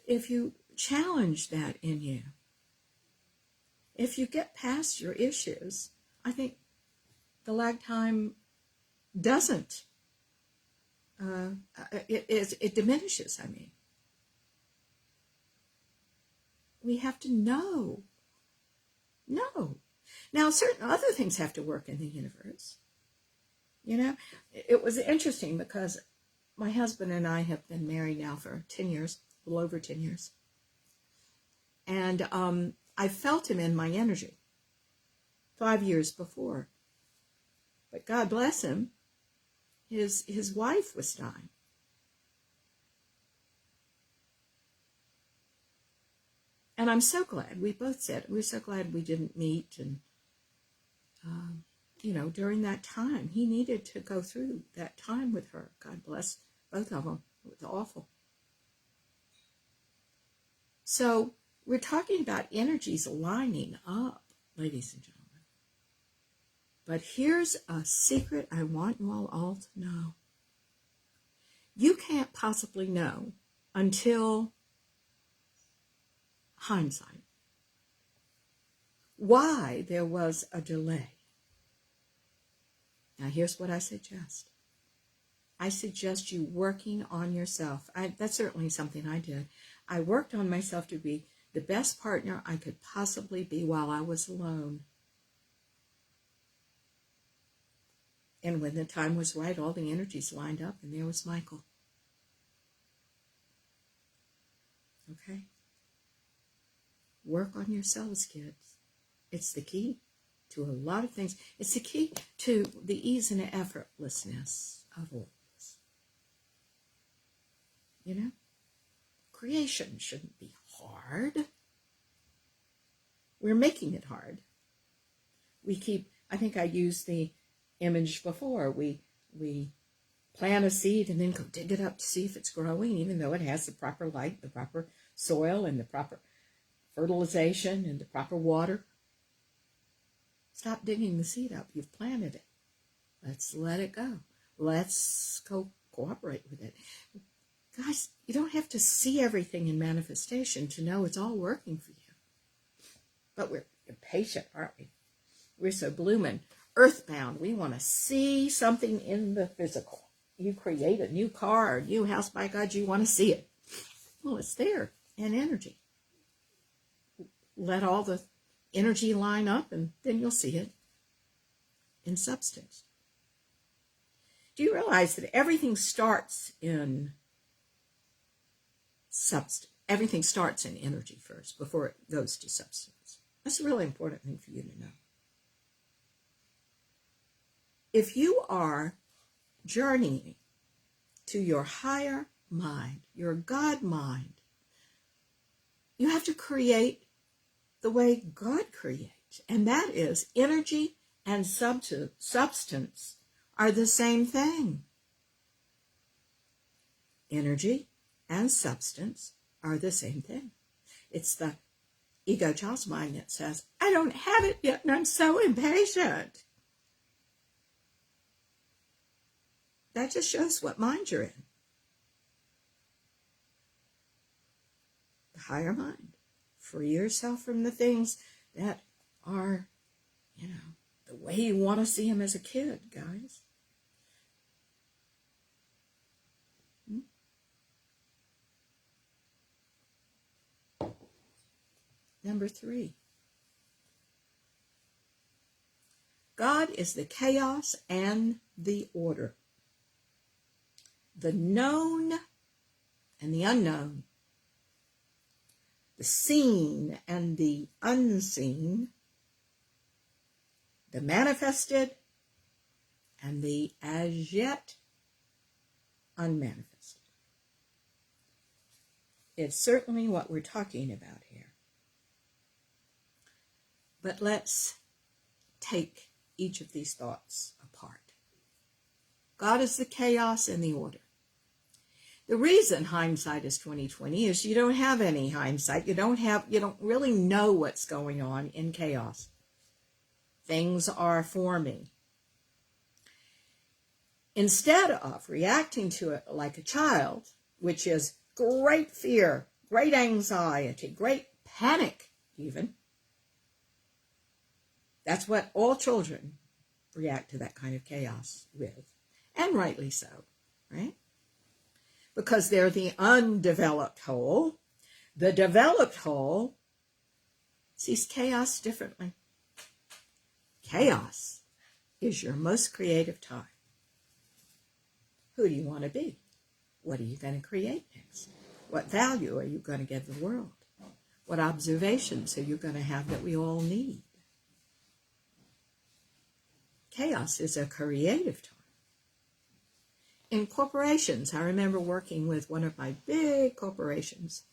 If you challenge that in you, if you get past your issues, I think the lag time doesn't, it diminishes, I mean. We have to know. Now, certain other things have to work in the universe. You know, it was interesting because my husband and I have been married now for 10 years, a little over 10 years. And I felt him in my energy 5 years before. But God bless him, his wife was dying. And I'm so glad, we both said, we're so glad we didn't meet. And, you know, during that time, he needed to go through that time with her. God bless both of them. It was awful. So we're talking about energies lining up, ladies and gentlemen. But here's a secret I want you all to know. You can't possibly know until hindsight why there was a delay. Now here's what I suggest. I suggest you working on yourself. That's certainly something I did. I worked on myself to be the best partner I could possibly be while I was alone. And when the time was right, all the energies lined up, and there was Michael. Okay? Work on yourselves, kids. It's the key to a lot of things. It's the key to the ease and effortlessness of all this. You know? Creation shouldn't be hard. We're making it hard. I think I used the image before. We plant a seed and then go dig it up to see if it's growing, even though it has the proper light, the proper soil, and the proper fertilization, and the proper water. Stop digging the seed up. You've planted it. Let's let it go. Let's go cooperate with it. Guys, you don't have to see everything in manifestation to know it's all working for you. But we're impatient, aren't we? We're so bloomin' earthbound. We want to see something in the physical. You create a new car or a new house, by God, you want to see it. Well, it's there in energy. Let all the energy line up, and then you'll see it in substance. Do you realize that everything starts in substance? Everything starts in energy first before it goes to substance. That's a really important thing for you to know. If you are journeying to your higher mind, your God mind, you have to create the way God creates. And that is energy and substance are the same thing. Energy and substance are the same thing. It's the ego child's mind that says, I don't have it yet and I'm so impatient. That just shows what mind you're in. The higher mind. Free yourself from the things that are, the way you want to see them as a kid, guys. Number 3. God is the chaos and the order. The known and the unknown. The seen and the unseen. The manifested and the as yet unmanifested. It's certainly what we're talking about here. But let's take each of these thoughts apart. God is the chaos and the order. The reason hindsight is 20/20 is you don't have any hindsight. You don't really know what's going on in chaos. Things are forming. Instead of reacting to it like a child, which is great fear, great anxiety, great panic even. That's what all children react to that kind of chaos with. And rightly so, right? Because they're the undeveloped whole. The developed whole sees chaos differently. Chaos is your most creative time. Who do you want to be? What are you going to create next? What value are you going to give the world? What observations are you going to have that we all need? Chaos is a creative time. In corporations, I remember working with one of my big corporations,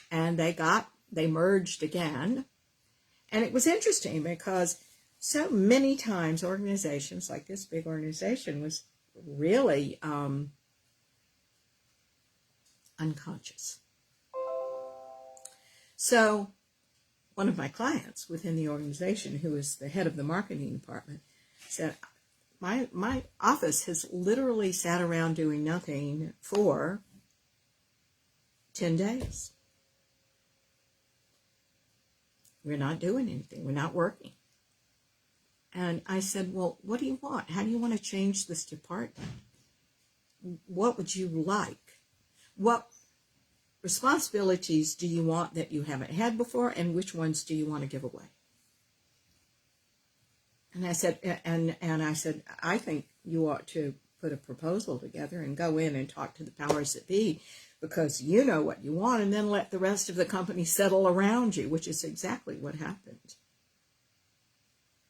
and they merged again. And it was interesting because so many times organizations like this big organization was really unconscious. So one of my clients within the organization, who was the head of the marketing department, said, my office has literally sat around doing nothing for 10 days. We're not doing anything. We're not working. And I said, well, what do you want? How do you want to change this department? What would you like? What responsibilities do you want that you haven't had before, and which ones do you want to give away? And I said, I think you ought to put a proposal together and go in and talk to the powers that be, because you know what you want, and then let the rest of the company settle around you, which is exactly what happened.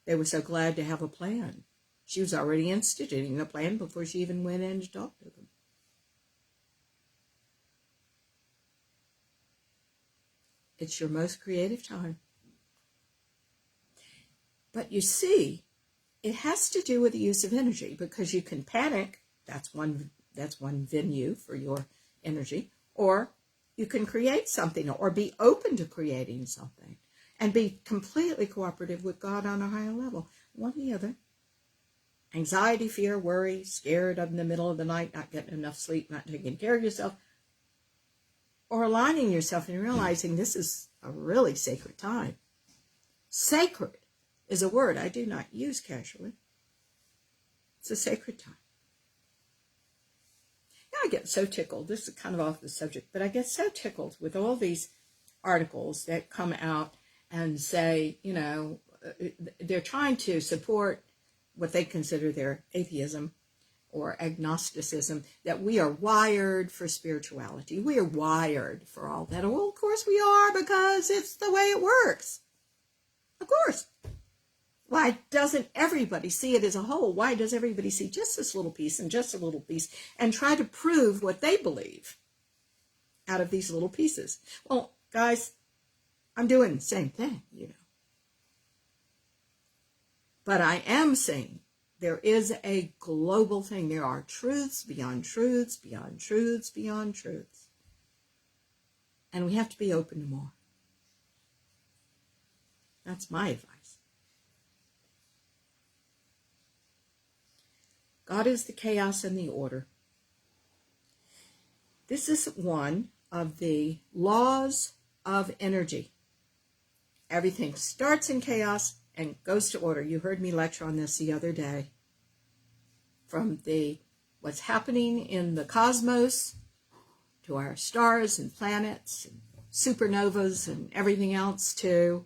They were so glad to have a plan. She was already instituting the plan before she even went in to talk to them. It's your most creative time. But you see, it has to do with the use of energy, because you can panic. That's one venue for your energy. Or you can create something, or be open to creating something, and be completely cooperative with God on a higher level. One or the other. Anxiety, fear, worry, scared in the middle of the night, not getting enough sleep, not taking care of yourself, or aligning yourself and realizing this is a really sacred time. Sacred is a word I do not use casually. It's a sacred time. Now I get so tickled. This is kind of off the subject, but I get so tickled with all these articles that come out and say, they're trying to support what they consider their atheism or agnosticism, that we are wired for spirituality. We are wired for all that. Well, of course we are, because it's the way it works. Of course. Why doesn't everybody see it as a whole? Why does everybody see just this little piece and just a little piece and try to prove what they believe out of these little pieces? Well, guys, I'm doing the same thing, But I am saying there is a global thing. There are truths beyond truths, beyond truths, beyond truths. And we have to be open to more. That's my advice. God is the chaos and the order. This is one of the laws of energy. Everything starts in chaos and goes to order. You heard me lecture on this the other day. From what's happening in the cosmos to our stars and planets and supernovas and everything else, to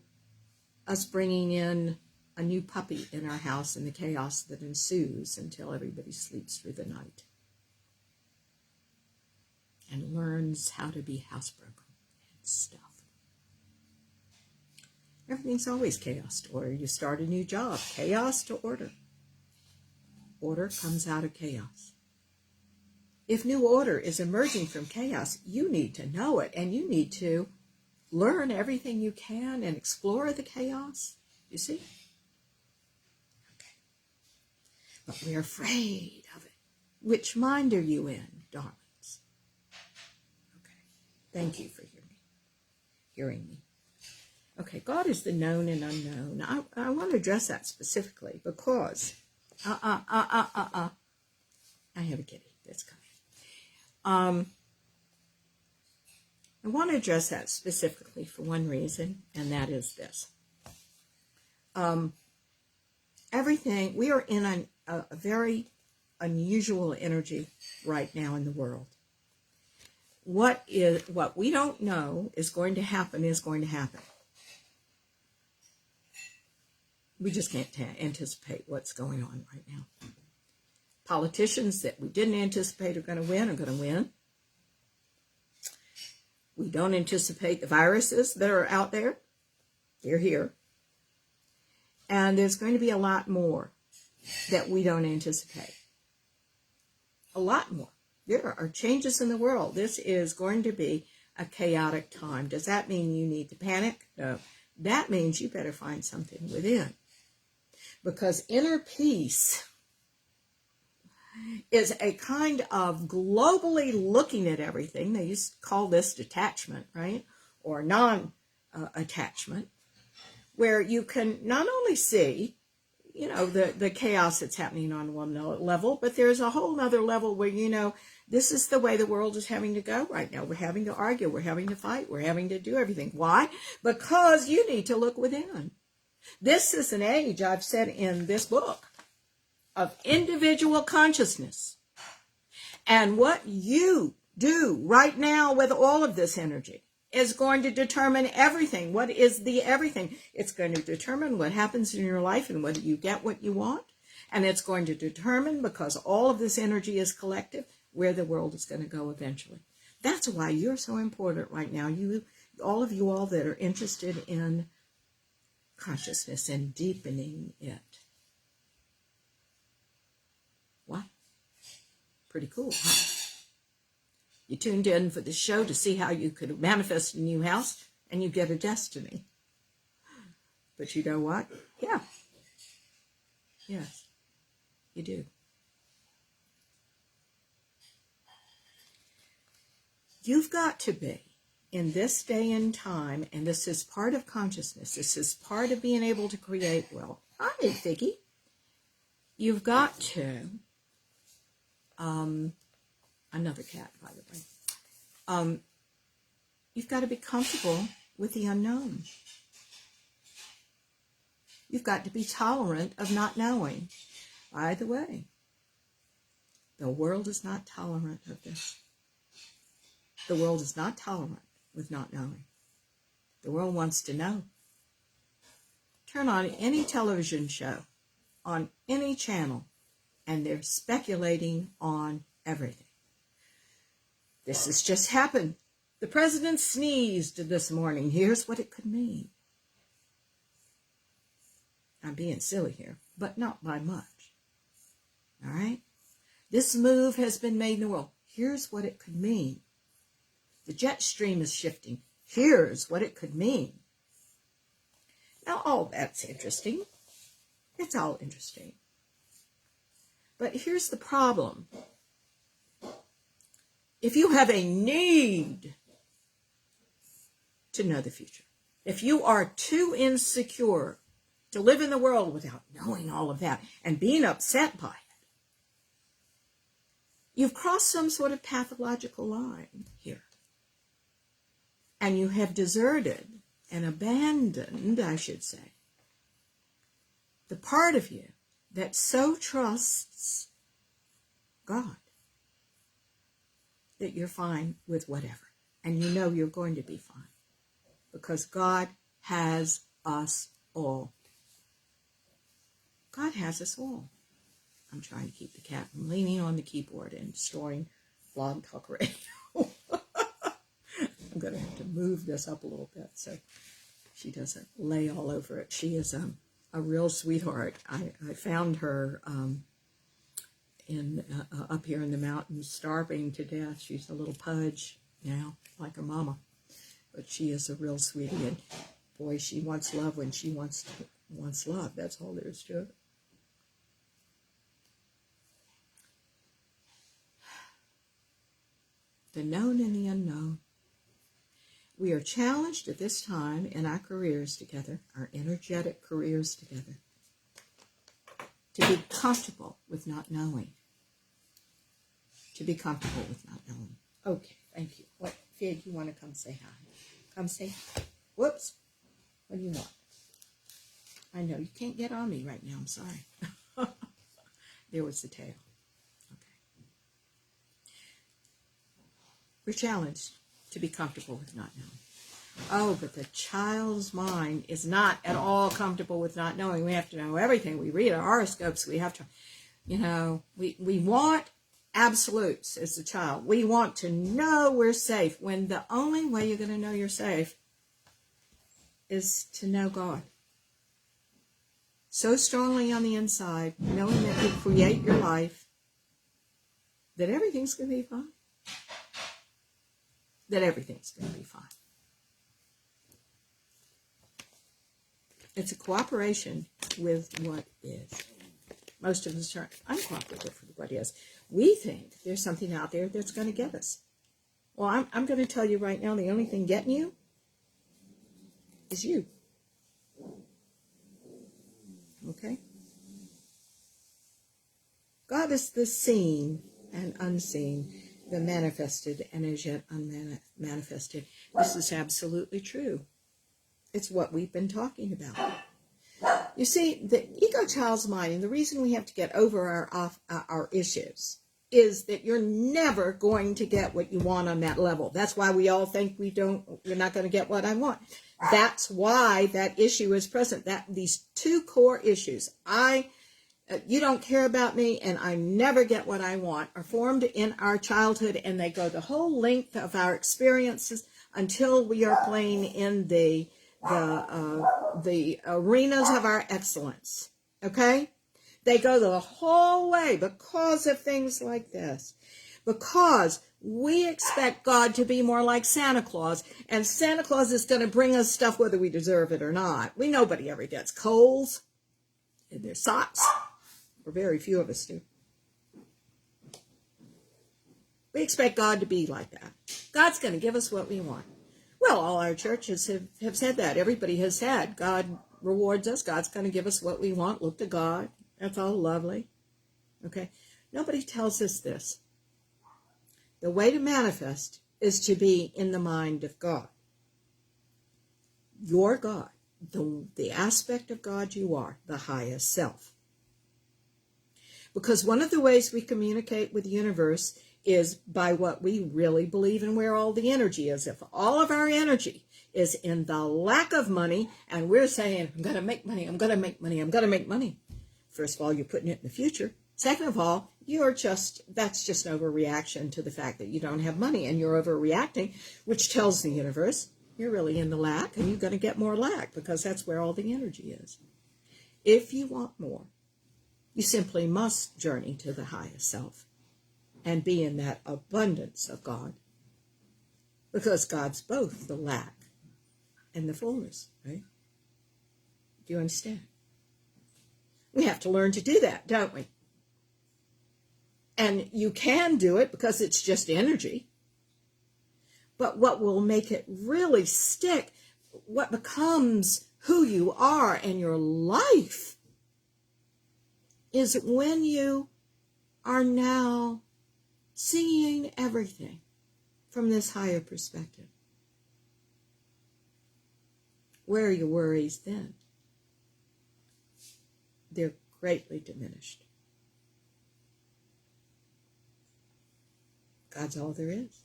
us bringing in a new puppy in our house and the chaos that ensues until everybody sleeps through the night and learns how to be housebroken and stuff. Everything's always chaos to order. You start a new job, chaos to order. Order comes out of chaos. If new order is emerging from chaos, you need to know it, and you need to learn everything you can and explore the chaos. You see? Okay. But we're afraid of it. Which mind are you in, darlings? Thank you for hearing me. Okay, God is the known and unknown. I want to address that specifically because I have a kitty that's coming. I want to address that specifically for one reason, and that is this. Everything, we are in a very unusual energy right now in the world. What we don't know is going to happen is going to happen. We just can't anticipate what's going on right now. Politicians that we didn't anticipate are going to win. We don't anticipate the viruses that are out there. They're here. And there's going to be a lot more that we don't anticipate. A lot more. There are changes in the world. This is going to be a chaotic time. Does that mean you need to panic? No. That means you better find something within. Because inner peace is a kind of globally looking at everything. They used to call this detachment, right? Or non-attachment, where you can not only see, the chaos that's happening on one level, but there's a whole other level where, this is the way the world is having to go right now. We're having to argue. We're having to fight. We're having to do everything. Why? Because you need to look within. This is an age, I've said in this book, of individual consciousness. And what you do right now with all of this energy is going to determine everything. What is the everything? It's going to determine what happens in your life and whether you get what you want. And it's going to determine, because all of this energy is collective, where the world is going to go eventually. That's why you're so important right now. All of you that are interested in consciousness and deepening it. Wow. Pretty cool, huh? You tuned in for the show to see how you could manifest a new house and you get a destiny. But you know what? Yeah. Yes, you do. You've got to be, in this day and time, and this is part of consciousness, this is part of being able to create well. Hi, Figgy. You've got to, another cat, by the way, you've got to be comfortable with the unknown. You've got to be tolerant of not knowing. By the way, the world is not tolerant of this. The world is not tolerant with not knowing. The world wants to know. Turn on any television show, on any channel, and they're speculating on everything. This has just happened. The president sneezed this morning. Here's what it could mean. I'm being silly here, but not by much. All right? This move has been made in the world. Here's what it could mean. The jet stream is shifting. Here's what it could mean. Now, all that's interesting. It's all interesting. But here's the problem. If you have a need to know the future, if you are too insecure to live in the world without knowing all of that and being upset by it, you've crossed some sort of pathological line here. And you have deserted and abandoned, I should say, the part of you that so trusts God that you're fine with whatever. And you know you're going to be fine. Because God has us all. God has us all. I'm trying to keep the cat from leaning on the keyboard and destroying Blog Talk Radio. I'm going to have to move this up a little bit so she doesn't lay all over it. She is a real sweetheart. I found her up here in the mountains, starving to death. She's a little pudge now, like her mama. But she is a real sweetie. And boy, she wants love when she wants love. That's all there is to it. The known and the unknown. we are challenged at this time in our careers together, our energetic careers together, to be comfortable with not knowing. To be comfortable with not knowing. Okay, thank you. What, Fig, you want to come say hi? Come say hi. Whoops. What do you want? I know, you can't get on me right now. I'm sorry. There was the tail. Okay. We're challenged to be comfortable with not knowing. Oh, but the child's mind is not at all comfortable with not knowing. We have to know everything. We read our horoscopes. We have to, we want absolutes as a child. We want to know we're safe, when the only way you're going to know you're safe is to know God. So strongly on the inside, knowing that you create your life, that everything's going to be fine. That everything's going to be fine. It's a cooperation with what is. Most of us are uncooperative with what is. We think there's something out there that's going to get us. Well, I'm going to tell you right now, the only thing getting you is you. Okay? God is the seen and unseen, the manifested and as yet unmanifested. This is absolutely true. It's what we've been talking about. You see, the ego child's mind, and the reason we have to get over our issues, is that you're never going to get what you want on that level. That's why we all think you're not going to get what I want. That's why that issue is present. These two core issues, you don't care about me and I never get what I want, are formed in our childhood, and they go the whole length of our experiences until we are playing in the arenas of our excellence. Okay? They go the whole way because of things like this. Because we expect God to be more like Santa Claus, and Santa Claus is going to bring us stuff whether we deserve it or not. Nobody ever gets coals in their socks, or very few of us do. We expect God to be like that. God's going to give us what we want. Well, all our churches have said that. Everybody has said God rewards us. God's going to give us what we want. Look to God. That's all lovely. Okay? Nobody tells us this. The way to manifest is to be in the mind of God. Your God, the aspect of God you are, the highest self. Because one of the ways we communicate with the universe is by what we really believe and where all the energy is. If all of our energy is in the lack of money, and we're saying, I'm going to make money, I'm going to make money, I'm going to make money. First of all, you're putting it in the future. Second of all, that's just an overreaction to the fact that you don't have money, and you're overreacting, which tells the universe you're really in the lack, and you're going to get more lack, because that's where all the energy is. If you want more, you simply must journey to the highest self and be in that abundance of God, because God's both the lack and the fullness, right? Do you understand? We have to learn to do that, don't we? And you can do it because it's just energy. But what will make it really stick, what becomes who you are and your life, is when you are now seeing everything from this higher perspective. Where are your worries then? They're greatly diminished. God's all there is.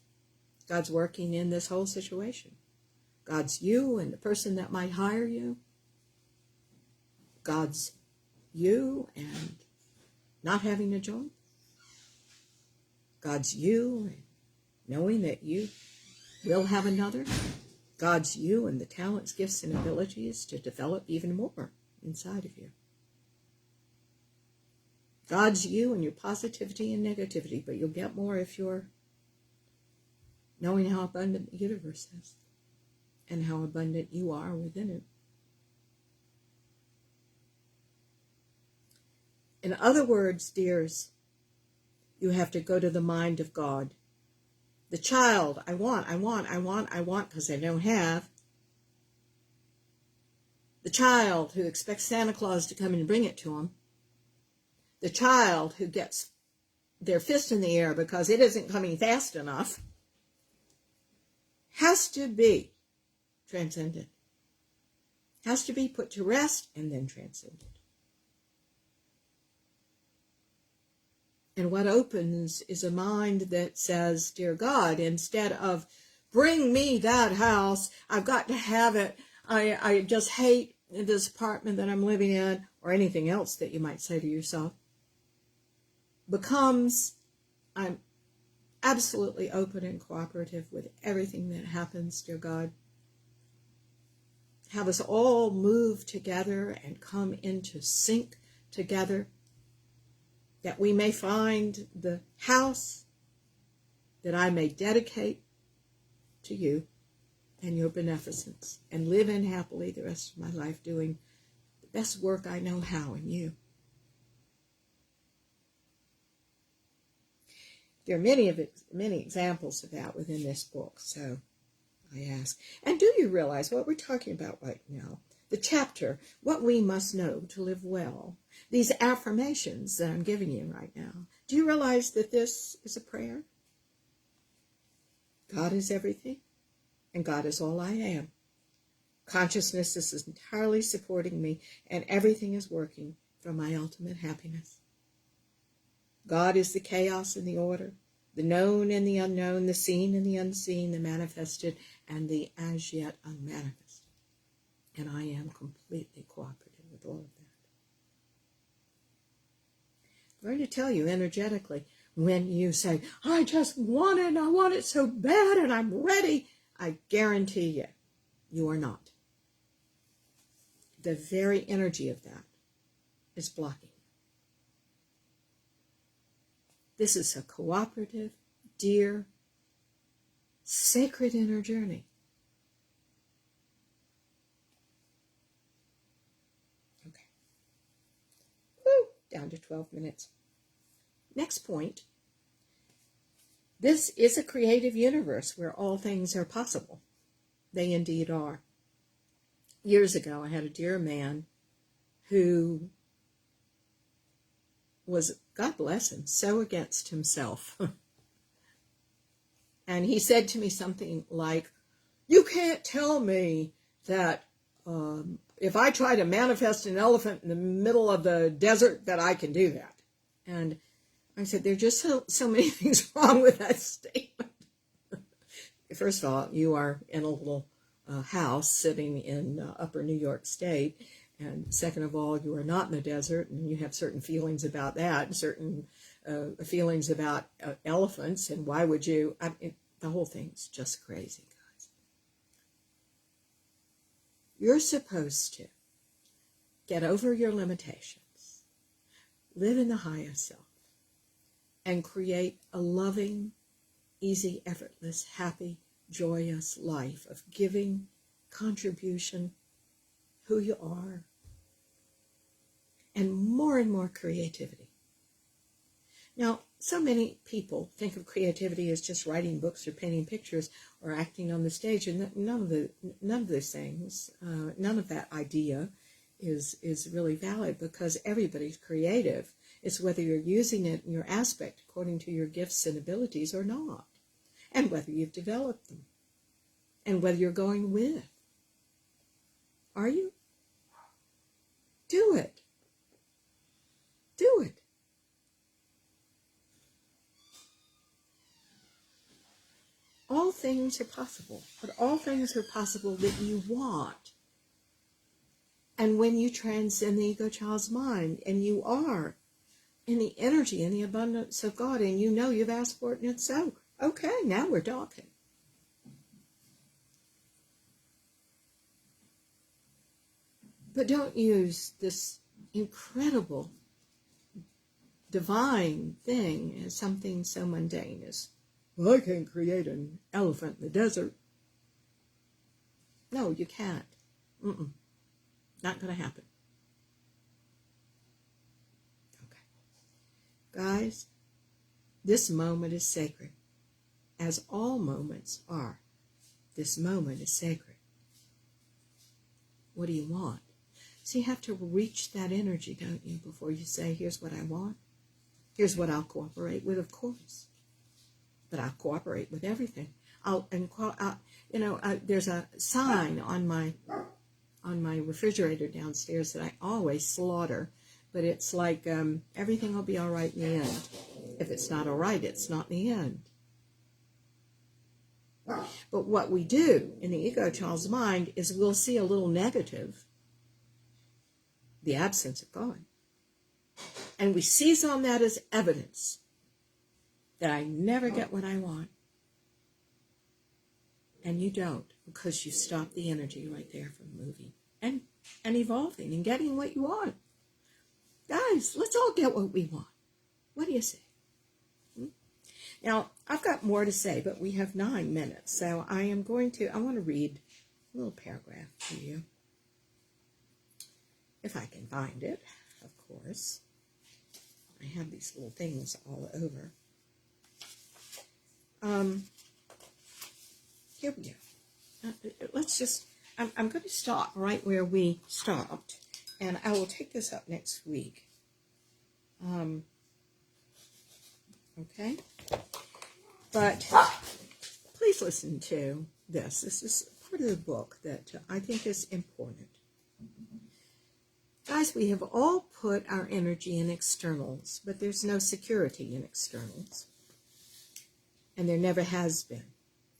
God's working in this whole situation. God's you and the person that might hire you. God's you and not having a job. God's you and knowing that you will have another. God's you and the talents, gifts, and abilities to develop even more inside of you. God's you and your positivity and negativity, but you'll get more if you're knowing how abundant the universe is and how abundant you are within it. In other words, dears, you have to go to the mind of God. The child, I want, because they don't have. The child who expects Santa Claus to come and bring it to them. The child who gets their fist in the air because it isn't coming fast enough has to be transcended. Has to be put to rest and then transcended. And what opens is a mind that says, dear God, instead of bring me that house, I've got to have it. I just hate this apartment that I'm living in, or anything else that you might say to yourself, becomes, I'm absolutely open and cooperative with everything that happens, dear God. Have us all move together and come into sync together, that we may find the house that I may dedicate to you and your beneficence, and live in happily the rest of my life doing the best work I know how in you. There are many examples of that within this book, so I ask. And do you realize what we're talking about right now? The chapter, What We Must Know to Live Well. These affirmations that I'm giving you right now. Do you realize that this is a prayer? God is everything, and God is all I am. Consciousness is entirely supporting me, and everything is working for my ultimate happiness. God is the chaos and the order, the known and the unknown, the seen and the unseen, the manifested and the as yet unmanifested. And I am completely cooperative with all of that. I'm going to tell you energetically, when you say, I just want it, and I want it so bad, and I'm ready, I guarantee you, you are not. The very energy of that is blocking. This is a cooperative, dear, sacred inner journey. Okay. Woo, down to 12 minutes. Next point. This is a creative universe where all things are possible. They indeed are. Years ago, I had a dear man who was, God bless him, so against himself. And he said to me something like, you can't tell me that if I try to manifest an elephant in the middle of the desert that I can do that. And I said, there are just so many things wrong with that statement. First of all, you are in a little house sitting in upper New York State. And second of all, you are not in the desert, and you have certain feelings about that, and certain feelings about elephants, and why would you? The whole thing's just crazy, guys. You're supposed to get over your limitations, live in the highest self, and create a loving, easy, effortless, happy, joyous life of giving, contribution, who you are, and more creativity. Now, so many people think of creativity as just writing books or painting pictures or acting on the stage, and none of those things, none of that idea is really valid, because everybody's creative. It's whether you're using it in your aspect according to your gifts and abilities or not, and whether you've developed them, and whether you're going with. Are you? Do it. Do it. All things are possible, but all things are possible that you want. And when you transcend the ego child's mind, and you are in the energy and the abundance of God, and you know you've asked for it, and it's so, okay, now we're talking. But don't use this incredible divine thing as something so mundane as, well, I can't create an elephant in the desert. No, you can't. Not going to happen. Okay. Guys, this moment is sacred, as all moments are. This moment is sacred. What do you want? So you have to reach that energy, don't you, before you say, here's what I want. Here's what I'll cooperate with, of course. But I'll cooperate with everything. There's a sign on my refrigerator downstairs that I always slaughter, but it's like everything will be all right in the end. If it's not all right, it's not in the end. But what we do in the ego child's mind is we'll see a little negative, the absence of God, and we seize on that as evidence that I never get what I want. And you don't, because you stop the energy right there from moving and evolving and getting what you want. Guys, let's all get what we want. What do you say? Now, I've got more to say, but we have 9 minutes, so I want to read a little paragraph to you. If I can find it, of course. I have these little things all over. Here we go. I'm going to stop right where we stopped, and I will take this up next week. Okay? But please listen to this. This is part of the book that I think is important. Guys, we have all put our energy in externals, but there's no security in externals. And there never has been.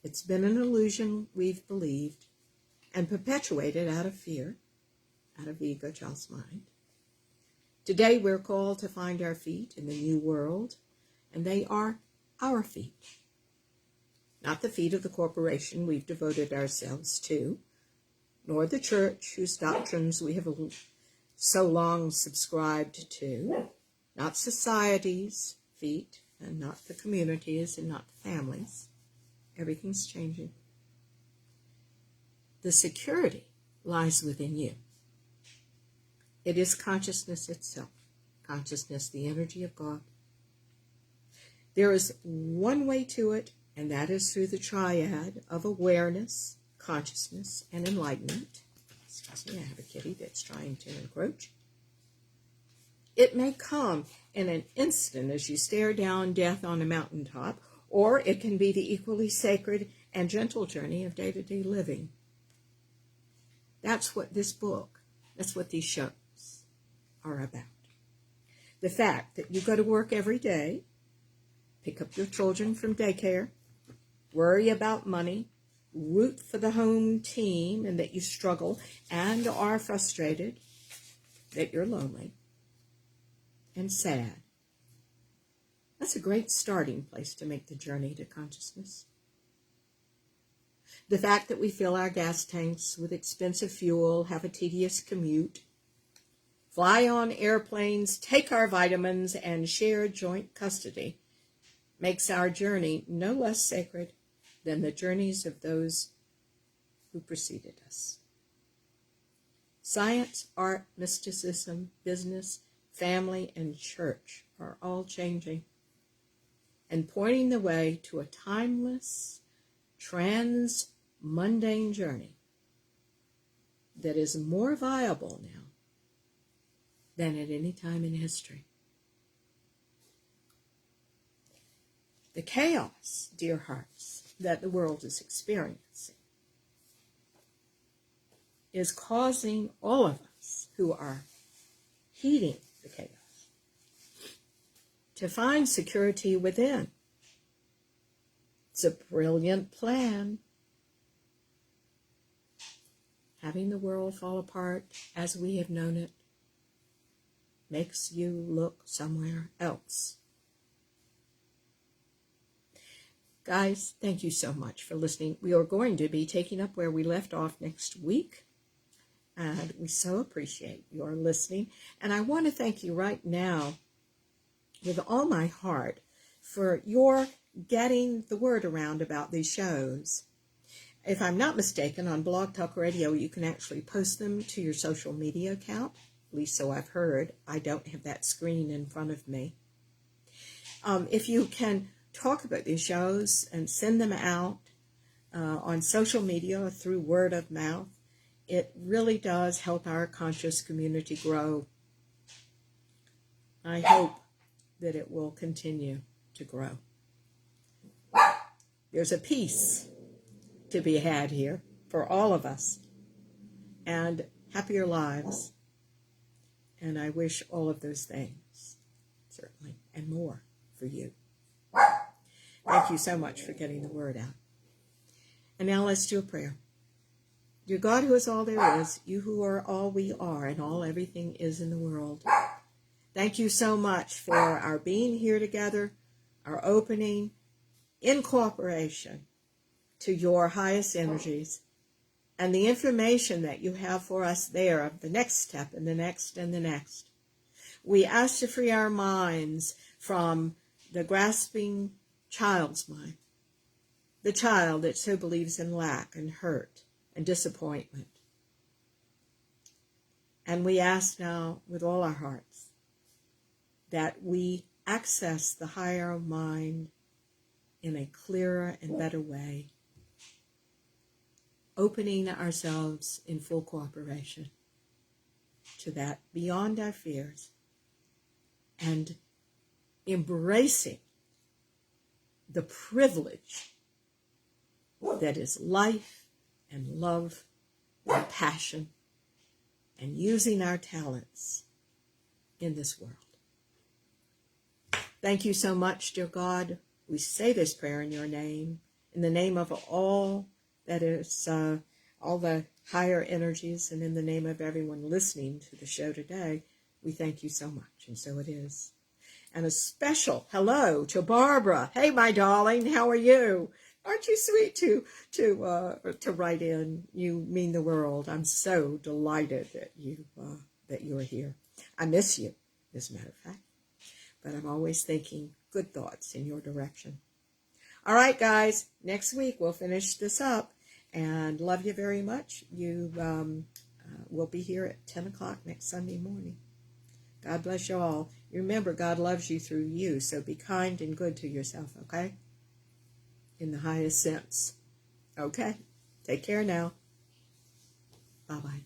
It's been an illusion we've believed and perpetuated out of fear, out of the ego child's mind. Today we're called to find our feet in the new world, and they are our feet. Not the feet of the corporation we've devoted ourselves to, nor the church whose doctrines we have so long subscribed to, not society's feet, and not the communities, and not the families. Everything's changing. The security lies within you. It is consciousness itself. Consciousness, the energy of God. There is one way to it, and that is through the triad of awareness, consciousness, and enlightenment. Excuse me, I have a kitty that's trying to encroach. It may come in an instant as you stare down death on a mountaintop, or it can be the equally sacred and gentle journey of day-to-day living. That's what this book, that's what these shows are about. The fact that you go to work every day, pick up your children from daycare, worry about money, root for the home team, and that you struggle and are frustrated, that you're lonely and sad. That's a great starting place to make the journey to consciousness. The fact that we fill our gas tanks with expensive fuel, have a tedious commute, fly on airplanes, take our vitamins, and share joint custody makes our journey no less sacred than the journeys of those who preceded us. Science, art, mysticism, business, family, and church are all changing and pointing the way to a timeless, trans-mundane journey that is more viable now than at any time in history. The chaos, dear hearts, that the world is experiencing is causing all of us who are heeding the chaos to find security within. It's a brilliant plan. Having the world fall apart as we have known it makes you look somewhere else. Guys, thank you so much for listening. We are going to be taking up where we left off next week, and we so appreciate your listening. And I want to thank you right now with all my heart for your getting the word around about these shows. If I'm not mistaken, on Blog Talk Radio, you can actually post them to your social media account. At least so I've heard. I don't have that screen in front of me. If you can talk about these shows and send them out on social media or through word of mouth. It really does help our conscious community grow. I hope that it will continue to grow. There's a peace to be had here for all of us, and happier lives. And I wish all of those things, certainly, and more for you. Thank you so much for getting the word out. And now let's do a prayer. Dear God, who is all there is, you who are all we are and all everything is in the world, thank you so much for our being here together, our opening in cooperation to your highest energies, and the information that you have for us there of the next step and the next and the next. We ask to free our minds from the grasping child's mind, the child that so believes in lack and hurt and disappointment. And we ask now with all our hearts that we access the higher mind in a clearer and better way, opening ourselves in full cooperation to that beyond our fears and embracing the privilege that is life and love and passion and using our talents in this world. Thank you so much, dear God. We say this prayer in your name, in the name of all that is, all the higher energies, and in the name of everyone listening to the show today. We thank you so much, and so it is. And a special hello to Barbara. Hey, my darling, how are you? Aren't you sweet to write in? You mean the world. I'm so delighted that you are here. I miss you, as a matter of fact, but I'm always thinking good thoughts in your direction. All right, guys, next week we'll finish this up, and love you very much. You will be here at 10 o'clock next Sunday morning. God bless you all. Remember, God loves you through you, so be kind and good to yourself, okay? In the highest sense. Okay? Take care now. Bye-bye.